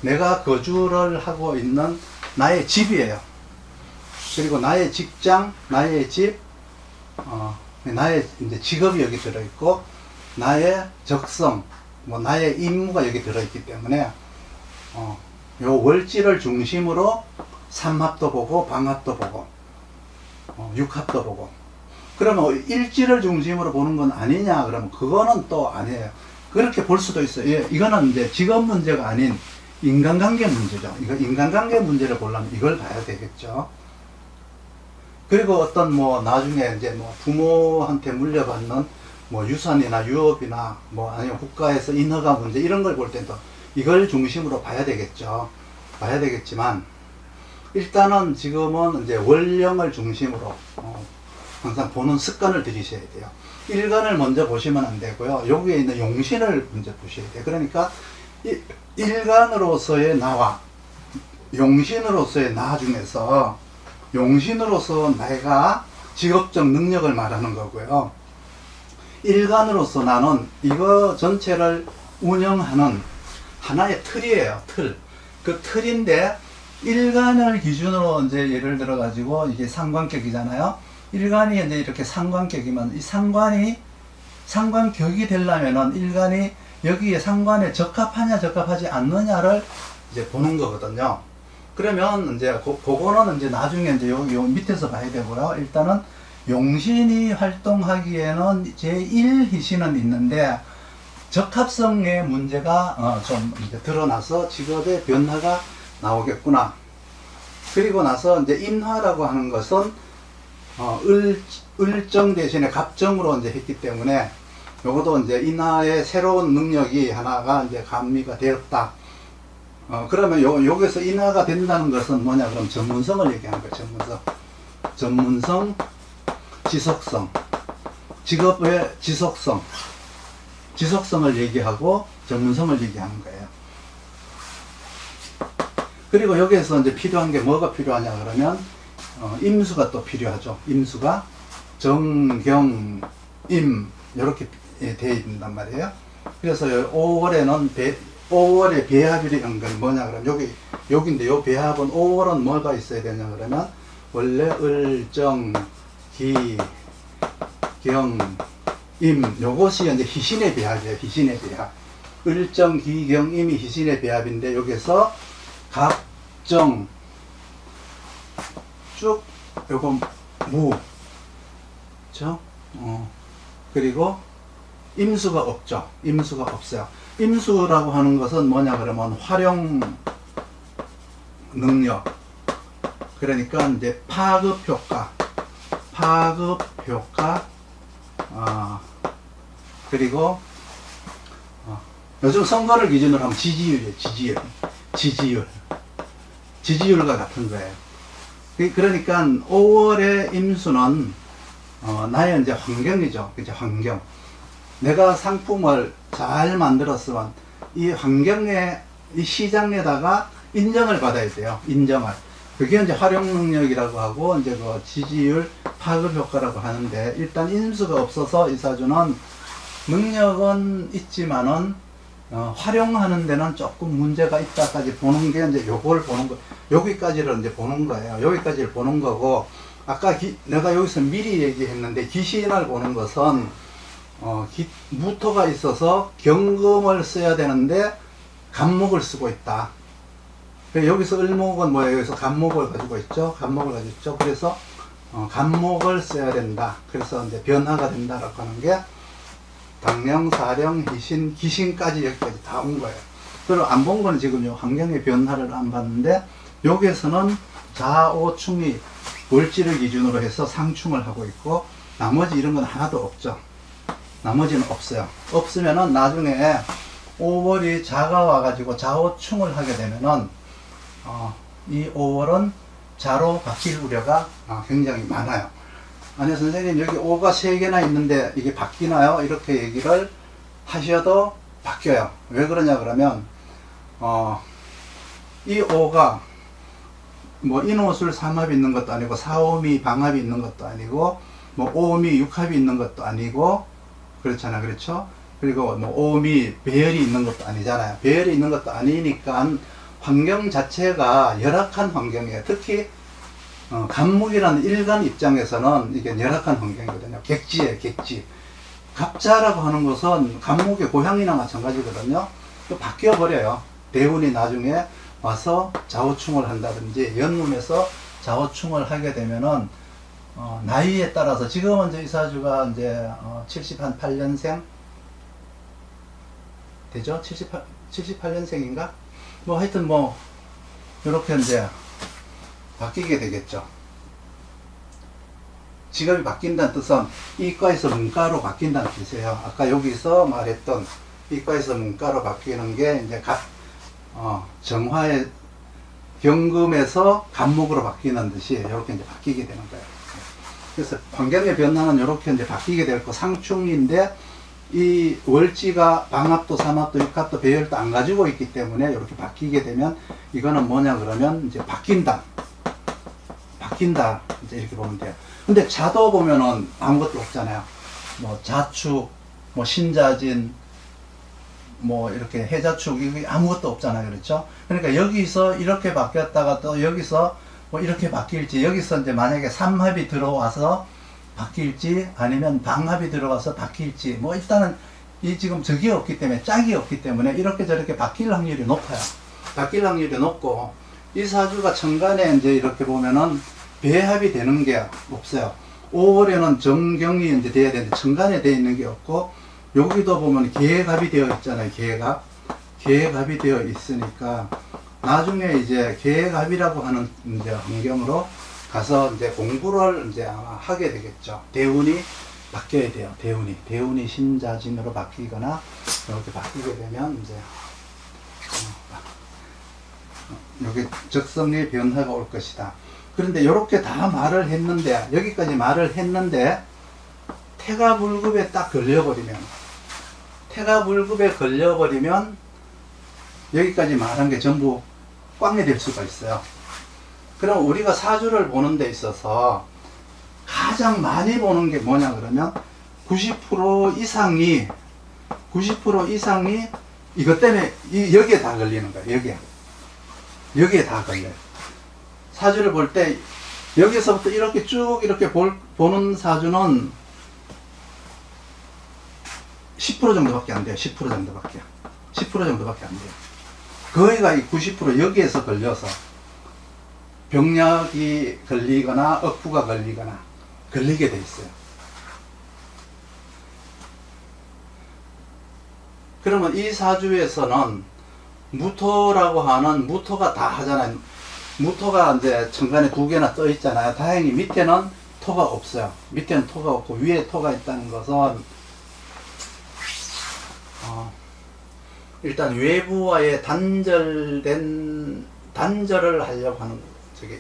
내가 거주를 하고 있는 나의 집이에요. 그리고 나의 직장, 나의 집, 나의 이제 직업이 여기 들어있고 나의 적성, 뭐 나의 임무가 여기 들어있기 때문에 요 월지를 중심으로 삼합도 보고 방합도 보고 육합도 보고 그러면 일지를 중심으로 보는 건 아니냐 그러면 그거는 또 아니에요. 그렇게 볼 수도 있어요. 예, 이거는 이제 직업 문제가 아닌 인간관계 문제죠. 이거 인간관계 문제를 보려면 이걸 봐야 되겠죠. 그리고 어떤 뭐 나중에 이제 뭐 부모한테 물려받는 뭐 유산이나 유업이나 뭐 아니면 국가에서 인허가 문제 이런 걸 볼 때도 이걸 중심으로 봐야 되겠죠. 봐야 되겠지만 일단은 지금은 이제 월령을 중심으로 항상 보는 습관을 들이셔야 돼요. 일간을 먼저 보시면 안 되고요. 여기에 있는 용신을 먼저 보셔야 돼요. 그러니까 일간으로서의 나와 용신으로서의 나 중에서 용신으로서 내가 직업적 능력을 말하는 거고요. 일간으로서 나는 이거 전체를 운영하는 하나의 틀이에요. 그 틀인데 일간을 기준으로 이제 예를 들어 가지고 이게 상관격이잖아요. 일간이 이제 이렇게 상관격이면 이 상관격이 되려면은 일간이 여기에 상관에 적합하냐 적합하지 않느냐를 이제 보는 거거든요. 그러면 이제 그거는 이제 나중에 이제 요 밑에서 봐야 되고요. 일단은 용신이 활동하기에는 제1희신은 있는데 적합성의 문제가 좀 이제 드러나서 직업의 변화가 나오겠구나. 그리고 나서 이제 인화라고 하는 것은 을정 대신에 갑정으로 이제 했기 때문에 요것도 이제 인화의 새로운 능력이 하나가 이제 가미가 되었다. 그러면 여기서 인화가 된다는 것은 뭐냐 그럼 전문성을 얘기하는 거예요. 전문성, 지속성, 직업의 지속성을 얘기하고 전문성을 얘기하는 거예요. 그리고 여기에서 이제 필요한 게 뭐가 필요하냐 그러면 임수가 또 필요하죠. 임수가 정, 경, 임 이렇게 되어 있단 말이에요. 그래서 5월에는 5월에 배합일이 연건 뭐냐 그러면 여기인데 요 배합은 5월은 뭐가 있어야 되냐 그러면 원래 을, 정, 기, 경, 임 요것이 이제 희신의 배합이에요. 희신의 배합. 을, 정, 기, 경, 임이 희신의 배합인데 여기서 갑, 정 쭉 요거 무 그렇죠? 그리고 임수가 없죠. 임수가 없어요. 임수라고 하는 것은 뭐냐 그러면 활용 능력 그러니까 이제 파급 효과 그리고 요즘 선거를 기준으로 하면 지지율이에요. 지지율과 같은 거예요. 그러니까 5월의 임수는 나의 이제 환경이죠. 그죠? 환경. 내가 상품을 잘 만들었으면 이 환경에 이 시장에다가 인정을 받아야 돼요. 인정을. 그게 이제 활용 능력이라고 하고 이제 그 지지율 파급 효과라고 하는데 일단 임수가 없어서 이 사주는 능력은 있지만은 활용하는 데는 조금 문제가 있다까지 보는 게 이제 요걸 보는 거, 여기까지를 이제 보는 거예요. 여기까지를 보는 거고, 아까 내가 여기서 미리 얘기했는데, 기신을 보는 것은, 무토가 있어서 경금을 써야 되는데, 간목을 쓰고 있다. 여기서 을목은 뭐예요? 여기서 간목을 가지고 있죠? 그래서, 간목을 써야 된다. 그래서 이제 변화가 된다라고 하는 게 당령, 사령, 희신, 기신까지 여기까지 다 온 거예요. 그리고 안 본 거는 지금 요 환경의 변화를 안 봤는데, 여기에서는 좌오충이 월지를 기준으로 해서 상충을 하고 있고, 나머지 이런 건 하나도 없죠. 나머지는 없어요. 없으면은 나중에 5월이 자가 와가지고 좌오충을 하게 되면은, 이 5월은 자로 바뀔 우려가 굉장히 많아요. 아니 선생님 여기 5가 3개나 있는데 이게 바뀌나요? 이렇게 얘기를 하셔도 바뀌어요. 왜 그러냐 그러면 이 5가 뭐 인호술 삼합이 있는 것도 아니고 사오미 방합이 있는 것도 아니고 뭐 오미 육합이 있는 것도 아니고 그렇잖아. 그렇죠? 그리고 뭐 오미 배열이 있는 것도 아니잖아요. 배열이 있는 것도 아니니까 환경 자체가 열악한 환경이에요. 특히 간목이라는 일간 입장에서는 이게 열악한 환경이거든요. 객지예요, 객지. 갑자라고 하는 것은 간목의 고향이나 마찬가지거든요. 또 바뀌어 버려요. 대운이 나중에 와서 좌우충을 한다든지 연운에서 좌우충을 하게 되면은 나이에 따라서 지금은 이제 이 사주가 이제 78년생 되죠? 78년생인가? 뭐 하여튼 뭐 이렇게 이제 바뀌게 되겠죠. 직업이 바뀐다는 뜻은 이과에서 문과로 바뀐다는 뜻이에요. 아까 여기서 말했던 이과에서 문과로 바뀌는 게 이제 정화의 경금에서 간목으로 바뀌는 듯이 이렇게 이제 바뀌게 되는 거예요. 그래서 환경의 변화는 이렇게 이제 바뀌게 될 거 상충인데 이 월지가 방합도, 삼합도, 육합도, 배열도 안 가지고 있기 때문에 이렇게 바뀌게 되면 이거는 뭐냐 그러면 이제 바뀐다. 이제 이렇게 보면 돼요. 근데 자도 보면은 아무것도 없잖아요. 뭐 자축, 뭐 신자진, 뭐 이렇게 해자축, 이게 아무것도 없잖아요. 그렇죠? 그러니까 여기서 이렇게 바뀌었다가 또 여기서 뭐 이렇게 바뀔지, 여기서 이제 만약에 삼합이 들어와서 바뀔지 아니면 방합이 들어가서 바뀔지, 뭐 일단은 이 지금 적이 없기 때문에 짝이 없기 때문에 이렇게 저렇게 바뀔 확률이 높아요. 바뀔 확률이 높고 이 사주가 천간에 이제 이렇게 보면은 배합이 되는 게 없어요. 5월에는 정경이 이제 돼야 되는데 천간에 되어 있는 게 없고 여기도 보면 계갑이 되어 있잖아요. 계갑이 되어 있으니까 나중에 이제 계갑이라고 하는 이제 환경으로 가서 이제 공부를 이제 아마 하게 되겠죠. 대운이 바뀌어야 돼요. 대운이 신자진으로 바뀌거나 이렇게 바뀌게 되면 이제 여기 적성의 변화가 올 것이다. 그런데 이렇게 다 말을 했는데 여기까지 말을 했는데 태가불급에 딱 걸려버리면 여기까지 말한 게 전부 꽝이 될 수가 있어요. 그럼 우리가 사주를 보는 데 있어서 가장 많이 보는 게 뭐냐 그러면 90% 이상이 이것 때문에 여기에 다 걸리는 거예요. 여기에 다 걸려요. 사주를 볼 때 여기서부터 이렇게 쭉 이렇게 보는 사주는 10% 정도밖에 안 돼요. 10% 정도밖에 안 돼요. 거의가 이 90% 여기에서 걸려서 병력이 걸리거나 억부가 걸리게 돼 있어요. 그러면 이 사주에서는 무토라고 하는, 무토가 다 하잖아요. 무토가 이제 천간에 2개나 떠 있잖아요. 다행히 밑에는 토가 없어요. 밑에는 토가 없고 위에 토가 있다는 것은 일단 외부와의 단절을 하려고 하는 저기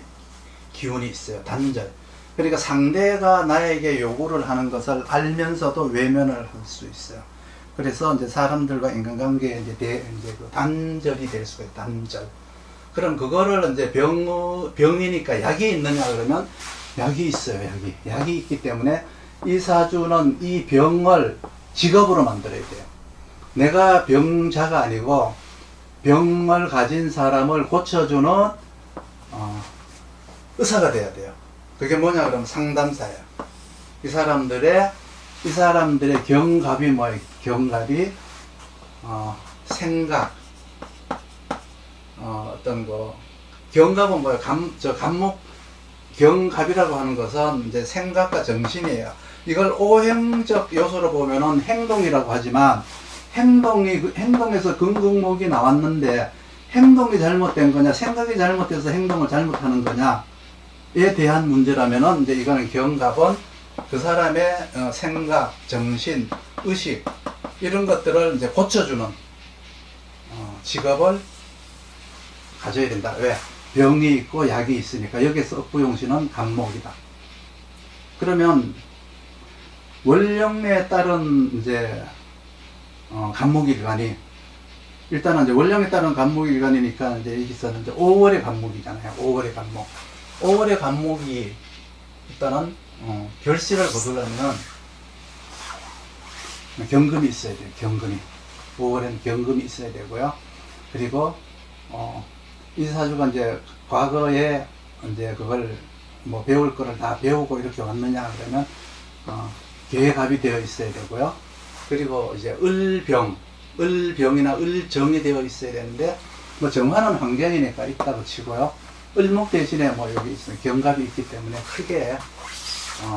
기운이 있어요. 단절. 그러니까 상대가 나에게 요구를 하는 것을 알면서도 외면을 할 수 있어요. 그래서 이제 사람들과 인간관계에 이제 그 단절이 될 수가 있어요. 단절. 그럼 그거를 이제 병이니까 약이 있느냐 그러면 약이 있어요. 약이 있기 때문에 이 사주는 이 병을 직업으로 만들어야 돼요. 내가 병자가 아니고 병을 가진 사람을 고쳐주는 의사가 돼야 돼요. 그게 뭐냐 그러면 상담사예요. 이 사람들의 경갑이 뭐예요? 경갑이 생각, 어떤 거, 경갑은 뭐예요? 간목, 경갑이라고 하는 것은 이제 생각과 정신이에요. 이걸 오행적 요소로 보면은 행동이라고 하지만 행동에서 근극목이 나왔는데 행동이 잘못된 거냐, 생각이 잘못돼서 행동을 잘못하는 거냐에 대한 문제라면은 이제 이거는 경갑은 그 사람의 생각, 정신, 의식 이런 것들을 이제 고쳐주는 직업을 가져야 된다. 왜? 병이 있고 약이 있으니까. 여기서 억부용신은 간목이다. 그러면 원령에 따른 이제 간목일간이 일단은 이제 원령에 따른 간목일간이니까 이제 여기서는 이제 5월의 간목이잖아요. 5월의 간목. 5월의 간목이 일단은 결실을 거두려면 경금이 있어야 돼요. 경금이. 5월에는 경금이 있어야 되고요. 그리고 이 사주가 이제 과거에 이제 그걸 뭐 배울 거를 다 배우고 이렇게 왔느냐 그러면 계갑이 되어 있어야 되고요. 그리고 이제 을병이나 을정이 되어 있어야 되는데 뭐 정화는 환경이니까 있다고 치고요. 을목 대신에 뭐 여기 있어요. 경갑이 있기 때문에 크게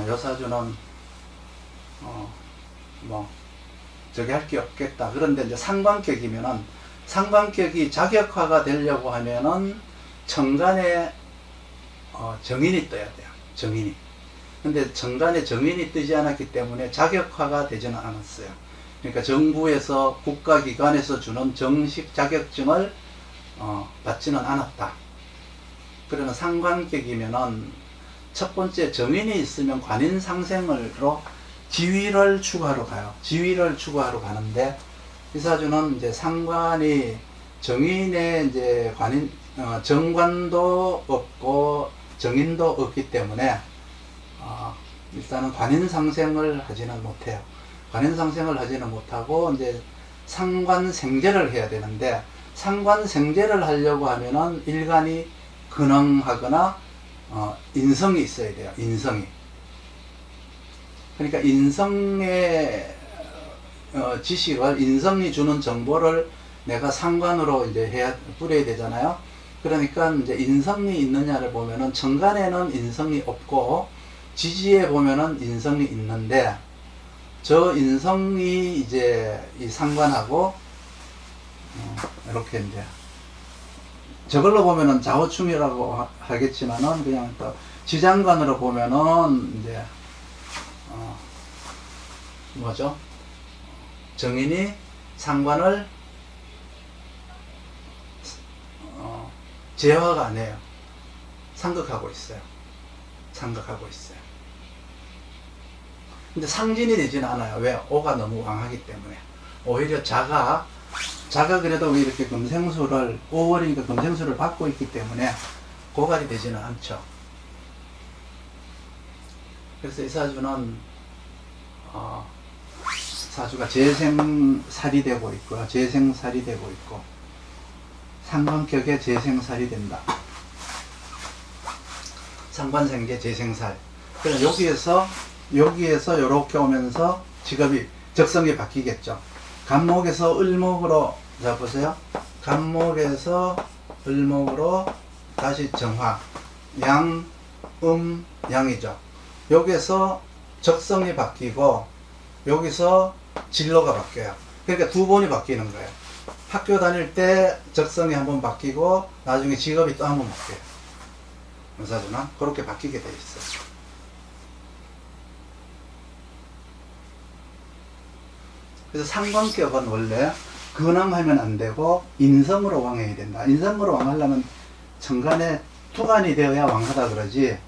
요 사주는 뭐 저기 할 게 없겠다. 그런데 이제 상관격이면은 상관격이 자격화가 되려고 하면은 천간에 정인이 떠야 돼요. 정인이. 근데 천간에 정인이 뜨지 않았기 때문에 자격화가 되지는 않았어요. 그러니까 정부에서 국가기관에서 주는 정식 자격증을 받지는 않았다. 그러면 상관격이면은 첫 번째 정인이 있으면 관인상생으로 지위를 추구하러 가요. 지위를 추구하러 가는데 이 사주는 이제 상관이 정인의 이제 정관도 없고 정인도 없기 때문에 일단은 관인상생을 하지는 못해요. 관인상생을 하지는 못하고 이제 상관생재를 해야 되는데 상관생재를 하려고 하면은 일간이 근황하거나 인성이 있어야 돼요. 인성이. 그러니까 인성의 지식을 인성이 주는 정보를 내가 상관으로 이제 뿌려야 되잖아요. 그러니까 이제 인성이 있느냐를 보면은 천간에는 인성이 없고 지지에 보면은 인성이 있는데 저 인성이 이제 이 상관하고 이렇게 이제 저걸로 보면은 좌우충이라고 하겠지만은 그냥 또 지장관으로 보면은 이제 뭐죠? 정인이 상관을 제어가 안 해요. 상극하고 있어요. 상극하고 있어요. 근데 상진이 되지는 않아요. 왜? 오가 너무 왕하기 때문에. 오히려 자가 그래도 이렇게 금생수를 5월이니까 금생수를 받고 있기 때문에 고갈이 되지는 않죠. 그래서 이 사주는 사주가 재생살이 되고 있고요. 재생살이 되고 있고 상관격에 재생살이 된다. 상관생계 재생살. 그래서 여기에서 이렇게 오면서 직업이 적성이 바뀌겠죠. 간목에서 을목으로 자 보세요. 간목에서 을목으로 다시 정화. 양, 양이죠. 여기서 적성이 바뀌고 여기서 진로가 바뀌어요. 그러니까 두 번이 바뀌는 거예요. 학교 다닐 때 적성이 한번 바뀌고 나중에 직업이 또 한번 바뀌어요. 은사주는 그렇게 바뀌게 돼 있어요. 그래서 상관격은 원래 근황하면 안 되고 인성으로 왕해야 된다. 인성으로 왕하려면 천간에 투간이 되어야 왕하다 그러지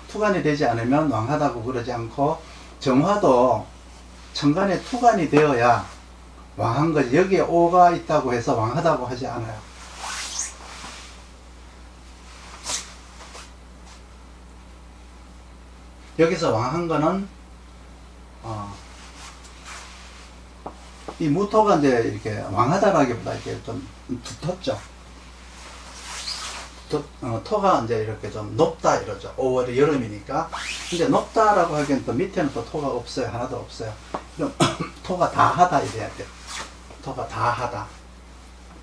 투간이 되지 않으면 왕하다고 그러지 않고 정화도 천간에 투간이 되어야 왕한 거지. 여기에 오가 있다고 해서 왕하다고 하지 않아요. 여기서 왕한 거는 이 무토가 이제 이렇게 왕하다라기보다 이렇게 좀 두텁죠. 토가 이제 이렇게 좀 높다 이러죠. 5월이 여름이니까. 근데 높다라고 하기엔 또 밑에는 또 토가 없어요. 하나도 없어요. 그럼 토가 다하다 이래야 돼요. 토가 다하다.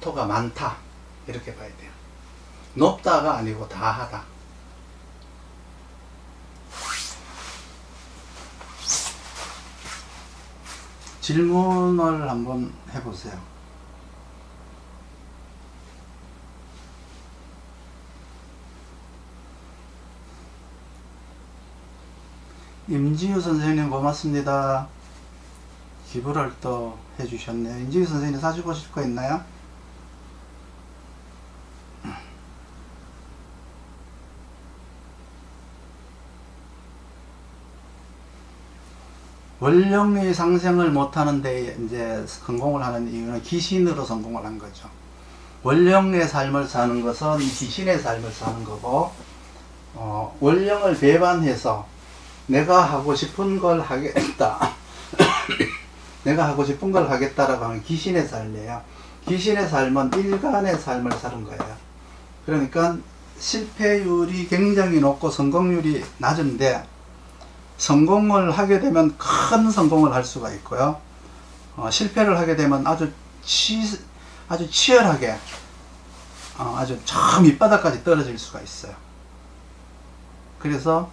토가 많다. 이렇게 봐야 돼요. 높다가 아니고 다하다. 질문을 한번 해보세요. 임지우 선생님 고맙습니다. 기부를 또 해주셨네요. 임지우 선생님 사주 보실 거 있나요? 원령의 상생을 못하는데 이제 성공을 하는 이유는 귀신으로 성공을 한 거죠. 원령의 삶을 사는 것은 귀신의 삶을 사는 거고, 원령을 배반해서 내가 하고 싶은 걸 하겠다. 내가 하고 싶은 걸 하겠다라고 하는 귀신의 삶이에요. 귀신의 삶은 일간의 삶을 사는 거예요. 그러니까 실패율이 굉장히 높고 성공률이 낮은데, 성공을 하게 되면 큰 성공을 할 수가 있고요. 실패를 하게 되면 아주 치열하게, 아주 저 밑바닥까지 떨어질 수가 있어요. 그래서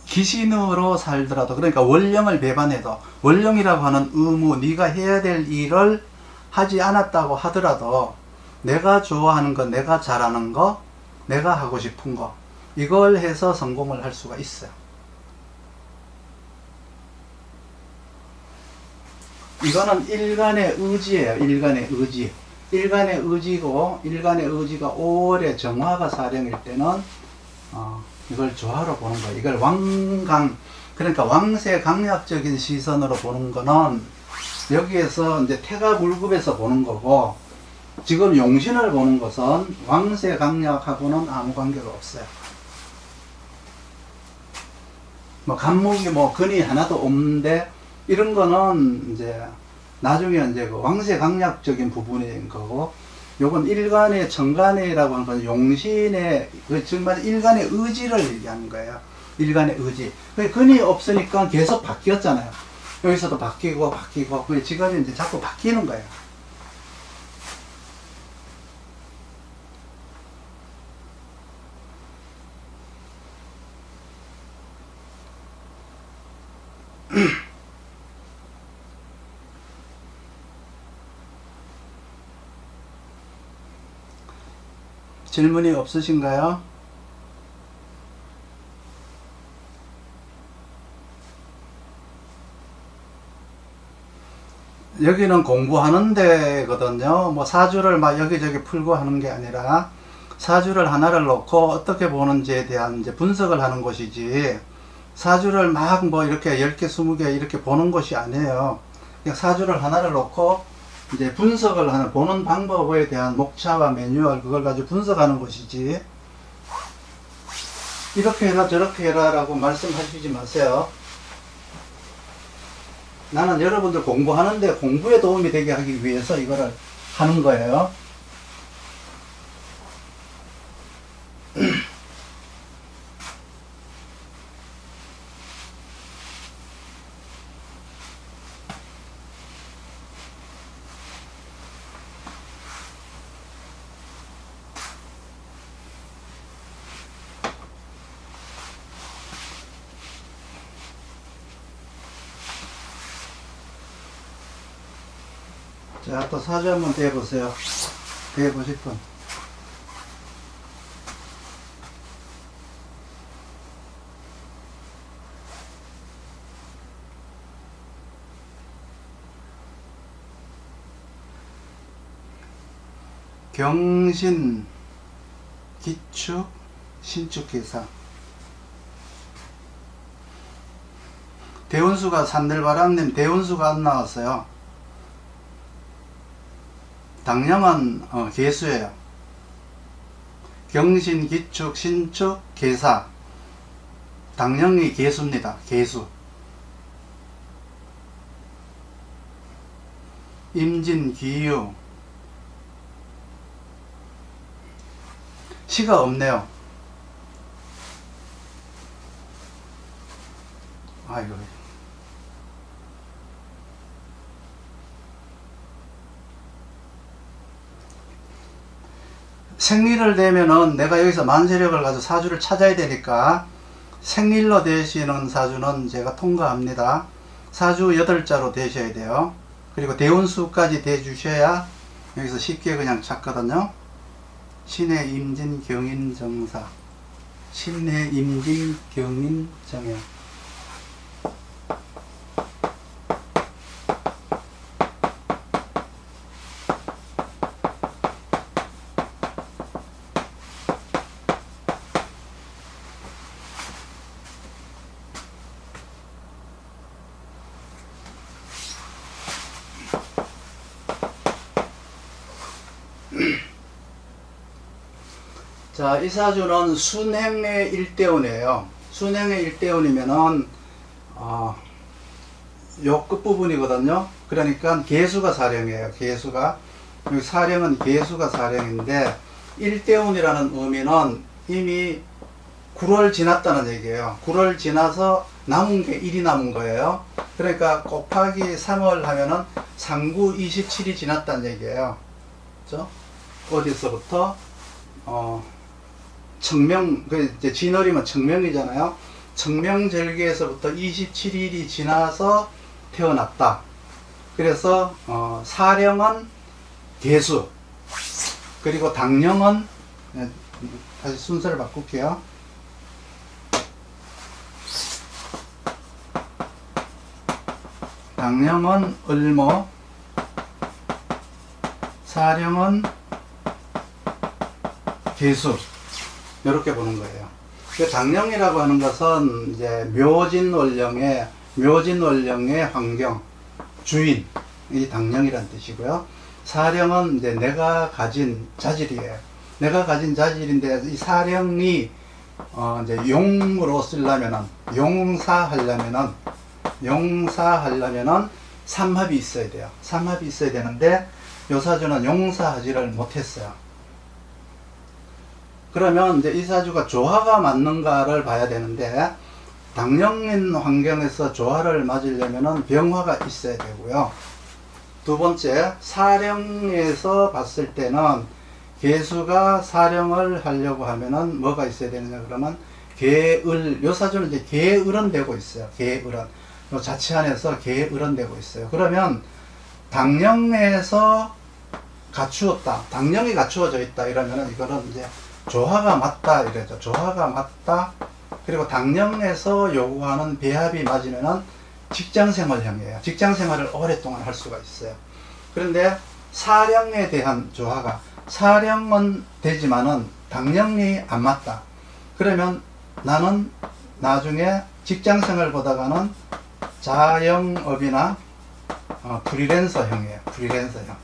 귀신으로 살더라도, 그러니까 원령을 배반해도, 원령이라고 하는 의무, 네가 해야 될 일을 하지 않았다고 하더라도 내가 좋아하는 거, 내가 잘하는 거, 내가 하고 싶은 거, 이걸 해서 성공을 할 수가 있어요. 이거는 일간의 의지예요. 일간의 의지. 일간의 의지고, 일간의 의지가 오래 정화가 사령일 때는 이걸 조화로 보는 거예요. 이걸 왕강, 그러니까 왕세 강약적인 시선으로 보는 거는 여기에서 이제 태가불급에서 보는 거고, 지금 용신을 보는 것은 왕세 강약하고는 아무 관계가 없어요. 뭐 간목이 뭐 근이 하나도 없는데, 이런 거는 이제 나중에 이제 그 왕세 강약적인 부분인 거고, 요건 일간의 정간이라고 하는 건 용신의 정말 일간의 의지를 얘기하는 거예요. 일간의 의지. 근이 없으니까 계속 바뀌었잖아요. 여기서도 바뀌고 바뀌고, 지금은 이제 자꾸 바뀌는 거예요. 질문이 없으신가요? 여기는 공부하는 데거든요. 뭐 사주를 막 여기저기 풀고 하는 게 아니라 사주를 하나를 놓고 어떻게 보는지에 대한 이제 분석을 하는 곳이지, 사주를 막 뭐 이렇게 10개, 20개 이렇게 보는 것이 아니에요. 그냥 사주를 하나를 놓고 이제 분석을 하는, 보는 방법에 대한 목차와 매뉴얼, 그걸 가지고 분석하는 것이지, 이렇게 해라 저렇게 해라 라고 말씀하시지 마세요. 나는 여러분들 공부하는데 공부에 도움이 되게 하기 위해서 이거를 하는 거예요. 자, 또 사주 한번 대보세요. 대보실 분. 경신, 기축, 신축기사. 대운수가 산들바람님 대운수가 안 나왔어요. 당령은 개수예요. 경신, 기축, 신축, 계사. 당령이 개수입니다. 개수. 임진, 기유. 시가 없네요. 아이고. 생리를 대면은 내가 여기서 만세력을 가지고 사주를 찾아야 되니까 생일로 되시는 사주는 제가 통과합니다. 사주 8자로 되셔야 돼요. 그리고 대운수까지 대주셔야 여기서 쉽게 그냥 찾거든요. 신의 임진 경인 정사, 신의 임진 경인 정야. 자, 이 사주는 순행의 일대운이에요. 순행의 일대운이면은 요 끝부분이거든요. 그러니까 개수가 사령이에요. 개수가. 여기 사령은 개수가 사령인데, 일대운이라는 의미는 이미 9월 지났다는 얘기예요. 9월 지나서 남은 게 1이 남은 거예요. 그러니까 곱하기 3월 하면은 상구 27이 지났다는 얘기예요. 그렇죠? 어디서부터? 청명, 이제 진월이면 청명이잖아요. 청명절기에서부터 27일이 지나서 태어났다. 그래서 사령은 개수, 그리고 당령은, 다시 순서를 바꿀게요. 당령은 을모, 사령은 개수, 이렇게 보는 거예요. 그 당령이라고 하는 것은 이제 묘진월령의 환경, 주인, 이 당령이란 뜻이고요. 사령은 이제 내가 가진 자질이에요. 내가 가진 자질인데, 이 사령이 이제 용으로 쓰려면은, 용사하려면은 삼합이 있어야 돼요. 삼합이 있어야 되는데, 요 사주는 용사하지를 못했어요. 그러면 이제 이 사주가 조화가 맞는가를 봐야 되는데, 당령인 환경에서 조화를 맞으려면은 병화가 있어야 되고요. 두 번째, 사령에서 봤을 때는 개수가 사령을 하려고 하면은 뭐가 있어야 되느냐 그러면 계을, 요 사주는 이제 계을은 되고 있어요. 계을은. 요 자치 안에서 계을은 되고 있어요. 그러면 당령에서 갖추었다. 당령이 갖추어져 있다 이러면은 이거는 이제 조화가 맞다 이래죠. 조화가 맞다. 그리고 당령에서 요구하는 배합이 맞으면은 직장생활형이에요. 직장생활을 오랫동안 할 수가 있어요. 그런데 사령에 대한 조화가, 사령은 되지만은 당령이 안 맞다. 그러면 나는 나중에 직장생활보다가는 자영업이나 프리랜서형이에요. 프리랜서형.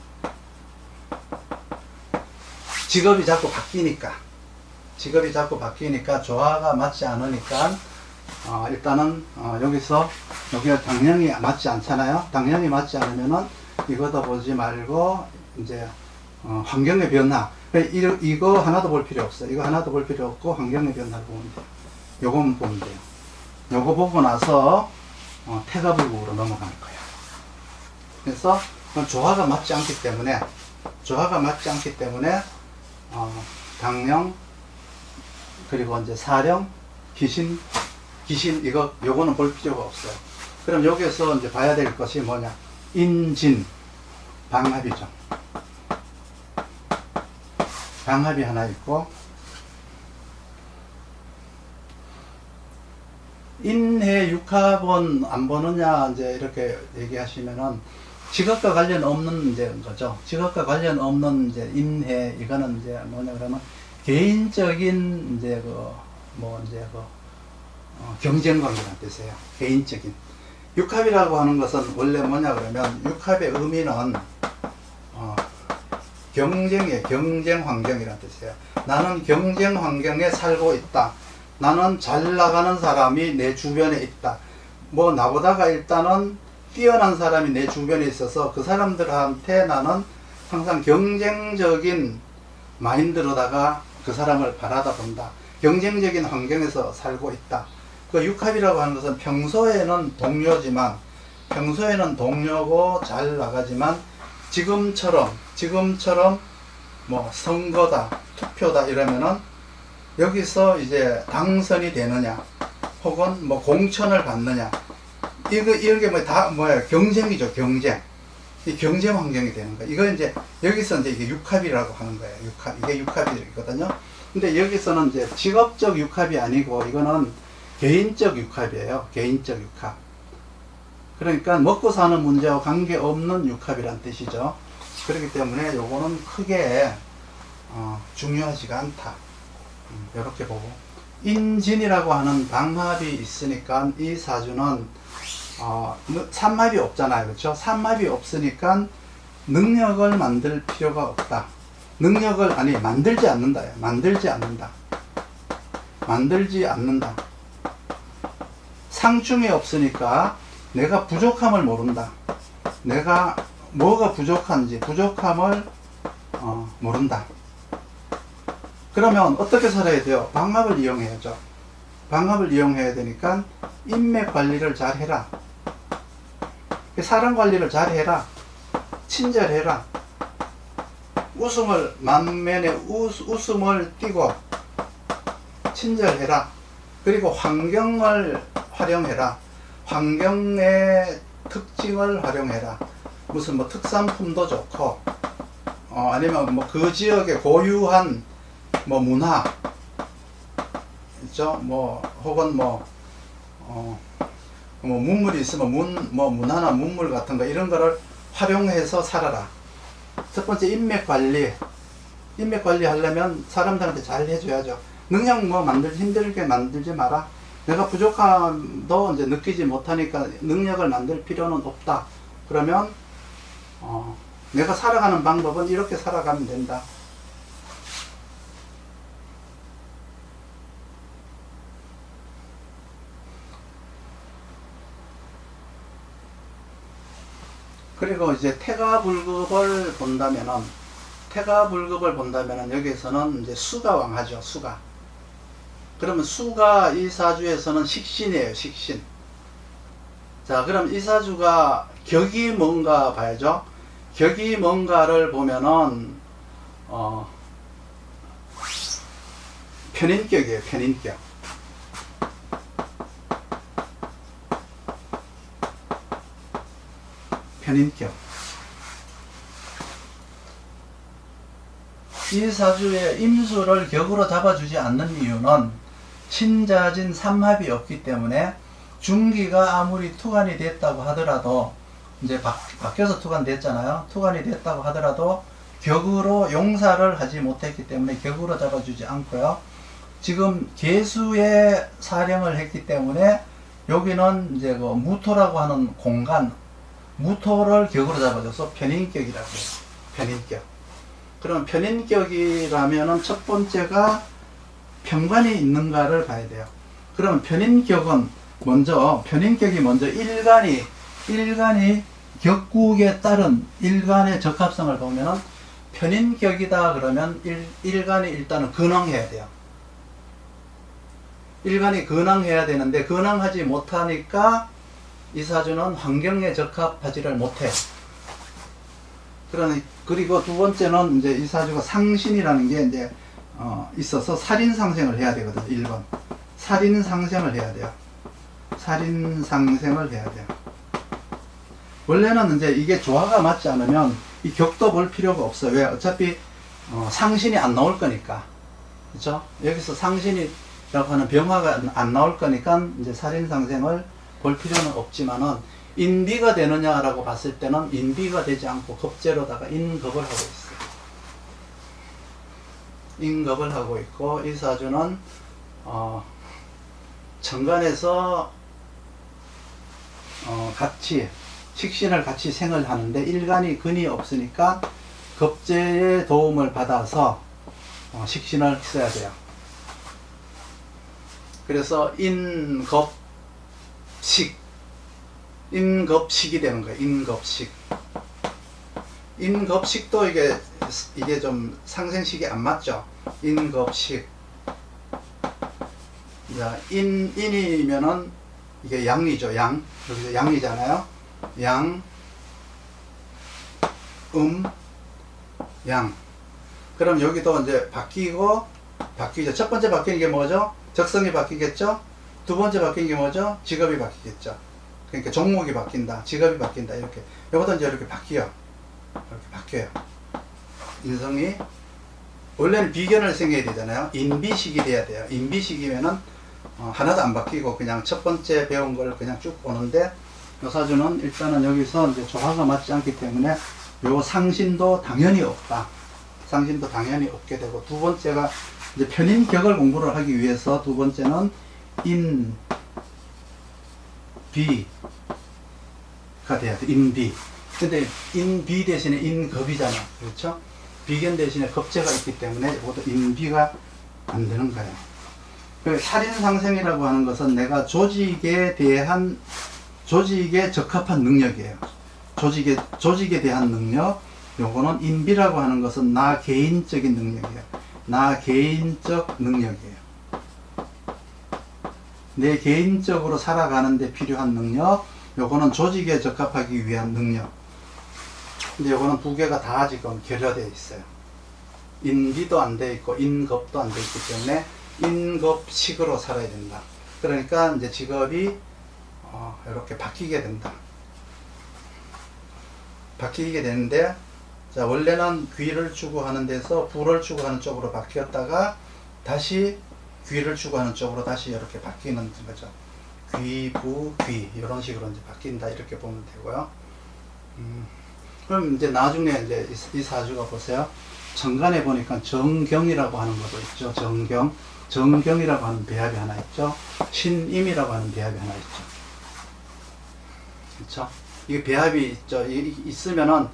직업이 자꾸 바뀌니까 조화가 맞지 않으니까 일단은 여기서 여기가 당령이 맞지 않잖아요. 당령이 맞지 않으면은 이거도 보지 말고 이제 환경의 변화, 이거 하나도 볼 필요 없어요. 이거 하나도 볼 필요 없고 환경의 변화를 보면 돼요. 요거만 보면 돼요. 요거 보고 나서 태가불국으로 넘어가는 거예요. 그래서 조화가 맞지 않기 때문에 당령, 그리고 이제 사령, 기신 요거는 볼 필요가 없어요. 그럼 여기에서 이제 봐야 될 것이 뭐냐? 인진, 방합이죠. 방합이 하나 있고, 인해 육합은 안 보느냐, 이제 이렇게 얘기하시면은, 직업과 관련 없는 이제 거죠. 직업과 관련 없는 이제 인해, 이거는 이제 뭐냐 그러면, 개인적인 이제 경쟁 관계란 뜻이에요. 개인적인. 육합이라고 하는 것은 원래 뭐냐 그러면, 육합의 의미는 경쟁이에요. 경쟁 환경이란 뜻이에요. 나는 경쟁 환경에 살고 있다. 나는 잘 나가는 사람이 내 주변에 있다. 뭐 나보다가 일단은 뛰어난 사람이 내 주변에 있어서 그 사람들한테 나는 항상 경쟁적인 마인드로다가 그 사람을 바라다 본다. 경쟁적인 환경에서 살고 있다. 그 육합이라고 하는 것은 평소에는 동료고 잘 나가지만 지금처럼 뭐 선거다, 투표다 이러면은 여기서 이제 당선이 되느냐, 혹은 뭐 공천을 받느냐, 이런 게 뭐 다 뭐야? 경쟁이죠, 경쟁. 이 경쟁 환경이 되는 거예요. 이거 이제, 여기서 이제 이게 육합이라고 하는 거예요. 육합. 이게 육합이거든요. 근데 여기서는 이제 직업적 육합이 아니고, 이거는 개인적 육합이에요. 개인적 육합. 그러니까 먹고 사는 문제와 관계없는 육합이란 뜻이죠. 그렇기 때문에 요거는 크게 중요하지가 않다. 이렇게 보고, 인진이라고 하는 방합이 있으니까 이 사주는 삼합이 없잖아요. 그렇죠? 삼합이 없으니까 능력을 만들 필요가 없다. 능력을 만들지 않는다. 만들지 않는다. 만들지 않는다. 상충이 없으니까 내가 부족함을 모른다. 내가 뭐가 부족한지, 부족함을 모른다. 그러면 어떻게 살아야 돼요? 방합을 이용해야죠. 방합을 이용해야 되니까 인맥 관리를 잘 해라. 사람 관리를 잘 해라. 친절해라. 만면에 웃음을 띠고 친절해라. 그리고 환경을 활용해라. 환경의 특징을 활용해라. 무슨 뭐 특산품도 좋고, 아니면 뭐 그 지역의 고유한 뭐 문화, 있죠? 뭐, 혹은 뭐 문물이 있으면 문화나 문물 같은 거, 이런 거를 활용해서 살아라. 첫 번째, 인맥 관리. 인맥 관리 하려면 사람들한테 잘 해줘야죠. 능력 힘들게 만들지 마라. 내가 부족함도 이제 느끼지 못하니까 능력을 만들 필요는 없다. 그러면, 내가 살아가는 방법은 이렇게 살아가면 된다. 그리고 이제 태가불급을 본다면은, 여기에서는 이제 수가 왕하죠, 수가. 그러면 수가 이 사주에서는 식신이에요, 식신. 자, 그럼 이 사주가 격이 뭔가 봐야죠. 격이 뭔가를 보면은, 편인격이에요, 편인격. 편인격. 이 사주의 임수를 격으로 잡아주지 않는 이유는 친자진 삼합이 없기 때문에, 중기가 아무리 투간이 됐다고 하더라도, 이제 바뀌어서 투간됐잖아요. 투간이 됐다고 하더라도 격으로 용사를 하지 못했기 때문에 격으로 잡아주지 않고요. 지금 개수의 사령을 했기 때문에 여기는 이제 그 무토라고 하는 공간, 무토를 격으로 잡아줘서 편인격이라고 해요. 편인격. 그럼 편인격이라면은 첫 번째가 편관이 있는가를 봐야 돼요. 그러면 편인격이 먼저 일간이 격국에 따른 일간의 적합성을 보면은 편인격이다 그러면 일간이 일단은 근황해야 돼요. 일간이 근황해야 되는데, 근황하지 못하니까 이 사주는 환경에 적합하지를 못해. 그리고 두 번째는 이제 이 사주가 상신이라는 게 이제 있어서 살인상생을 해야 되거든요. 1번. 살인상생을 해야 돼요. 살인상생을 해야 돼요. 원래는 이제 이게 조화가 맞지 않으면 이 격도 볼 필요가 없어요. 왜? 어차피 상신이 안 나올 거니까. 그렇죠? 여기서 상신이라고 하는 병화가 안 나올 거니까 이제 살인상생을 볼 필요는 없지만은, 인비가 되느냐라고 봤을 때는 인비가 되지 않고 겁재로다가 인겁을 하고 있어요. 인겁을 하고 있고, 이 사주는 정관에서 같이 식신을 같이 생을 하는데, 일간이 근이 없으니까 겁재의 도움을 받아서 식신을 써야 돼요. 그래서 인겁식이 되는 거예요. 인겁식도 이게 좀 상생식이 안 맞죠. 인겁식. 자, 인이면은 이게 양이죠. 양. 여기서 양이잖아요. 양. 그럼 여기도 이제 바뀌죠. 첫 번째 바뀌는 게 뭐죠? 적성이 바뀌겠죠? 두 번째 바뀌는 게 뭐죠? 직업이 바뀌겠죠. 그러니까 종목이 바뀐다, 직업이 바뀐다, 이렇게. 이것도 이제 이렇게 바뀌어요. 이렇게 바뀌어요. 인성이 원래는 비견을 생겨야 되잖아요. 인비식이 돼야 돼요. 인비식이면은 하나도 안 바뀌고 그냥 첫 번째 배운 걸 그냥 쭉 오는데, 요 사주는 일단은 여기서 이제 조화가 맞지 않기 때문에 요 상신도 당연히 없다. 상신도 당연히 없게 되고, 두 번째가 이제 편인격을 공부를 하기 위해서 두 번째는 인비가 돼야 돼. 인비. 근데 인비 대신에 인겁이잖아. 그렇죠? 비견 대신에 겁재가 있기 때문에 이것도 인비가 안 되는 거예요. 그 살인상생이라고 하는 것은 내가 조직에 적합한 능력이에요. 조직에 대한 능력. 요거는 인비라고 하는 것은 나 개인적인 능력이에요. 나 개인적 능력이에요. 내 개인적으로 살아가는데 필요한 능력. 요거는 조직에 적합하기 위한 능력. 근데 요거는 두 개가 다 지금 결여되어 있어요. 인비도 안 돼 있고 인겁도 안 돼 있기 때문에 인겁식으로 살아야 된다. 그러니까 이제 직업이 이렇게 바뀌게 된다. 바뀌게 되는데, 자, 원래는 귀를 추구하는 데서 부를 추구하는 쪽으로 바뀌었다가 다시 귀를 추구하는 쪽으로 다시 이렇게 바뀌는 거죠. 귀, 부, 귀 이런 식으로 이제 바뀐다, 이렇게 보면 되고요. 그럼 이제 나중에 이제 이 사주가 보세요. 정간에 보니까 정경이라고 하는 것도 있죠. 정경이라고 하는 배합이 하나 있죠. 신임이라고 하는 배합이 하나 있죠. 그렇죠? 이게 배합이 있죠. 있으면은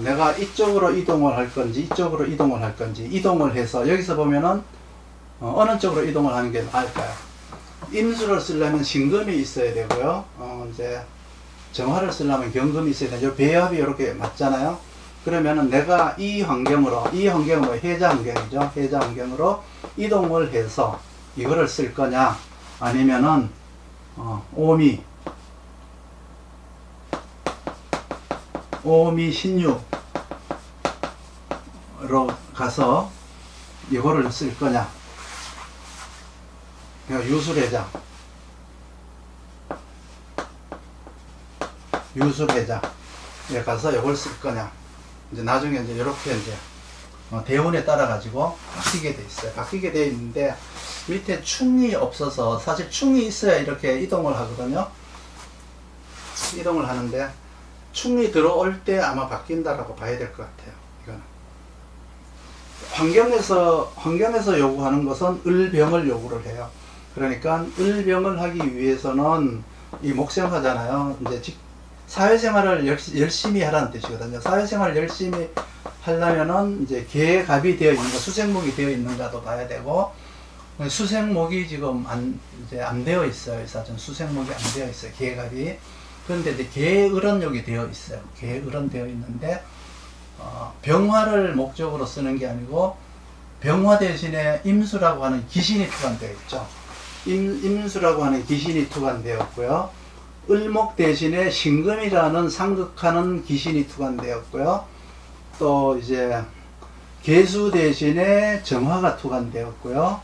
내가 이쪽으로 이동을 할 건지 이쪽으로 이동을 할 건지 이동을 해서, 여기서 보면은 어느 쪽으로 이동을 하는 게 나을까요? 임수를 쓰려면 신금이 있어야 되고요. 이제 정화를 쓰려면 경금이 있어야 되죠. 배합이 이렇게 맞잖아요. 그러면은 내가 이 환경으로 해자 환경이죠. 해자 환경으로 이동을 해서 이거를 쓸 거냐, 아니면은 오미 신유로 가서 이거를 쓸 거냐. 유술해자에 가서 이걸 쓸 거냐. 이제 나중에 이제 이렇게 이제 대운에 따라 가지고 바뀌게 돼 있어요. 바뀌게 돼 있는데, 밑에 충이 없어서, 사실 충이 있어야 이렇게 이동을 하거든요. 이동을 하는데 충이 들어올 때 아마 바뀐다라고 봐야 될 것 같아요. 이거는 환경에서 요구하는 것은 을병을 요구를 해요. 그러니까 을병을 하기 위해서는 이 목생화잖아요. 이제 사회생활을 열심히 하라는 뜻이거든요. 사회생활을 열심히 하려면은 이제 계갑이 되어 있는가, 수생목이 되어 있는가도 봐야 되고, 수생목이 지금 안 되어 있어요. 이 사전 수생목이 안 되어 있어요. 계갑이. 그런데 이제 계을은 여기 되어 있어요. 계을은 되어 있는데, 병화를 목적으로 쓰는 게 아니고 병화 대신에 임수라고 하는 기신이 투관되어 있죠. 임수라고 하는 기신이 투관되었고요. 을목 대신에 신금이라는 상극하는 기신이 투관되었고요. 또 이제 계수 대신에 정화가 투관되었고요.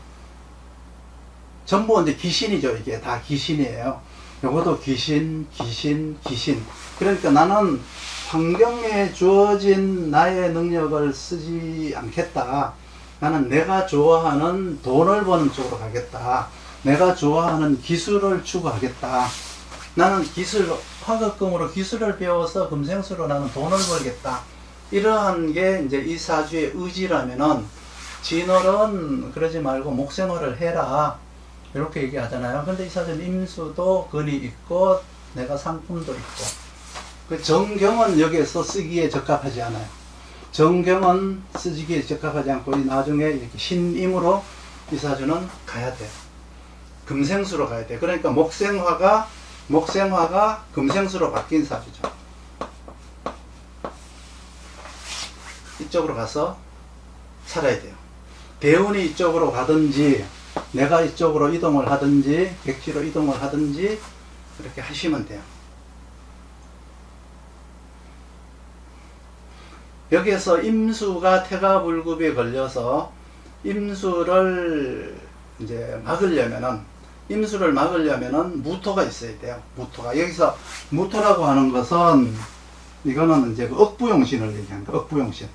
전부 이제 기신이죠. 이게 다 기신이에요. 요것도 기신. 그러니까 나는 환경에 주어진 나의 능력을 쓰지 않겠다. 나는 내가 좋아하는 돈을 버는 쪽으로 가겠다. 내가 좋아하는 기술을 추구하겠다. 나는 화극금으로 기술을 배워서 금생수로 나는 돈을 벌겠다. 이러한 게 이제 이 사주의 의지라면은, 진월은 그러지 말고 목생활을 해라, 이렇게 얘기하잖아요. 근데 이 사주는 임수도 근이 있고 내가 상품도 있고, 그 정경은 여기에서 쓰기에 적합하지 않아요. 정경은 쓰기에 적합하지 않고 나중에 이렇게 신임으로 이 사주는 가야 돼요. 금생수로 가야 돼요. 그러니까 목생화가 금생수로 바뀐 사주죠. 이쪽으로 가서 살아야 돼요. 대운이 이쪽으로 가든지 내가 이쪽으로 이동을 하든지 객지로 이동을 하든지 그렇게 하시면 돼요. 여기에서 임수가 태가불급에 걸려서 임수를 이제 막으려면은, 임수를 막으려면은 무토가 있어야 돼요. 무토가. 여기서 무토라고 하는 것은 이거는 이제 그 억부용신을 얘기하는 거예요. 억부용신.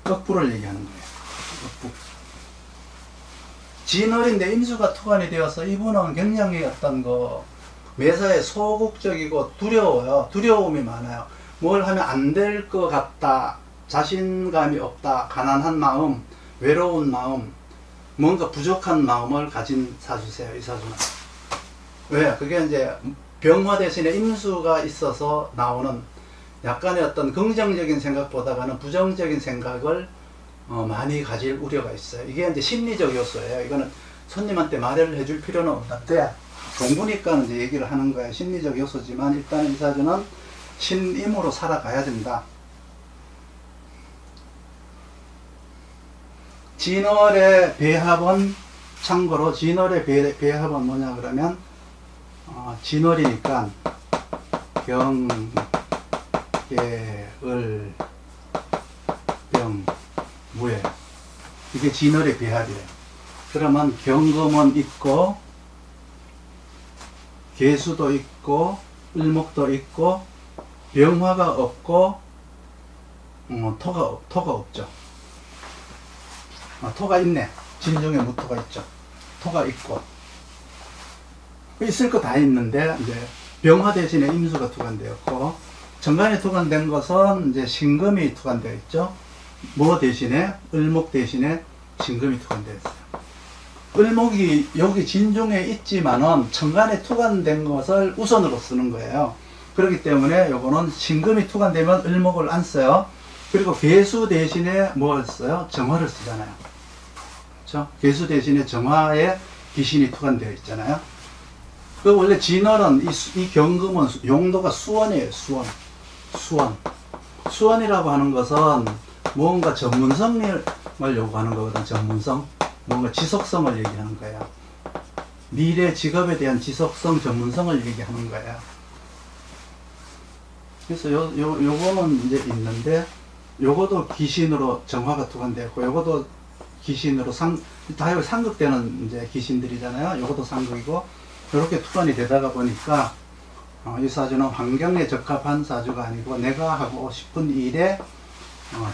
억부를 얘기하는 거예요. 억부. 진월인데 임수가 토관이 되어서 이분은 굉장히 어떤 거 매사에 소극적이고 두려워요. 두려움이 많아요. 뭘 하면 안 될 것 같다. 자신감이 없다. 가난한 마음, 외로운 마음, 뭔가 부족한 마음을 가진 사주세요. 이 사주는. 왜? 그게 이제 병화 대신에 임수가 있어서 나오는 약간의 어떤 긍정적인 생각보다는 부정적인 생각을 많이 가질 우려가 있어요. 이게 이제 심리적 요소예요. 이거는 손님한테 말을 해줄 필요는 없는데 공부니까 이제 얘기를 하는 거예요. 심리적 요소지만 일단 이 사주는 신임으로 살아가야 된다. 진월의 배합은 참고로 진월의 배합은 뭐냐 그러면 진월이니까 경, 계, 을, 병, 무예 이게 진월의 배합이에요. 그러면 경금은 있고 계수도 있고 을목도 있고 병화가 없고 토가 없죠. 토가 있네. 진중에 무토가 있죠. 토가 있고 있을 거 다 있는데 이제 병화 대신에 임수가 투관되었고 정관이 투관된 것은 이제 신금이 투관되어 있죠. 뭐 대신에 을목 대신에 신금이 투관되었어요. 을목이 여기 진중에 있지만은 천간에 투관된 것을 우선으로 쓰는 거예요. 그렇기 때문에 요거는 신금이 투관되면 을목을 안 써요. 그리고 계수 대신에 뭘 써요? 정화를 쓰잖아요. 그렇죠? 계수 대신에 정화에 귀신이 투관되어 있잖아요. 그 원래 진월은 이 경금은 용도가 수원이에요. 수원이라고 하는 것은 뭔가 전문성을 요구하는 거거든. 전문성. 뭔가 지속성을 얘기하는 거예요. 미래 직업에 대한 지속성, 전문성을 얘기하는 거예요. 그래서 요거는 이제 있는데, 요것도 귀신으로 정화가 투관되었고, 요것도 귀신으로 다 상극되는 이제 귀신들이잖아요. 요것도 상극이고, 이렇게 투관이 되다가 보니까, 이 사주는 환경에 적합한 사주가 아니고, 내가 하고 싶은 일에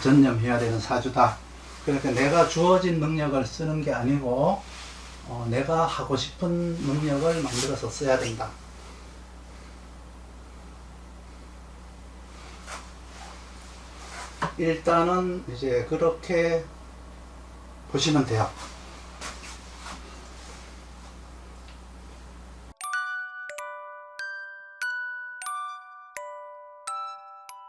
전념해야 되는 사주다. 그러니까 내가 주어진 능력을 쓰는 게 아니고 내가 하고 싶은 능력을 만들어서 써야 된다. 일단은 이제 그렇게 보시면 돼요.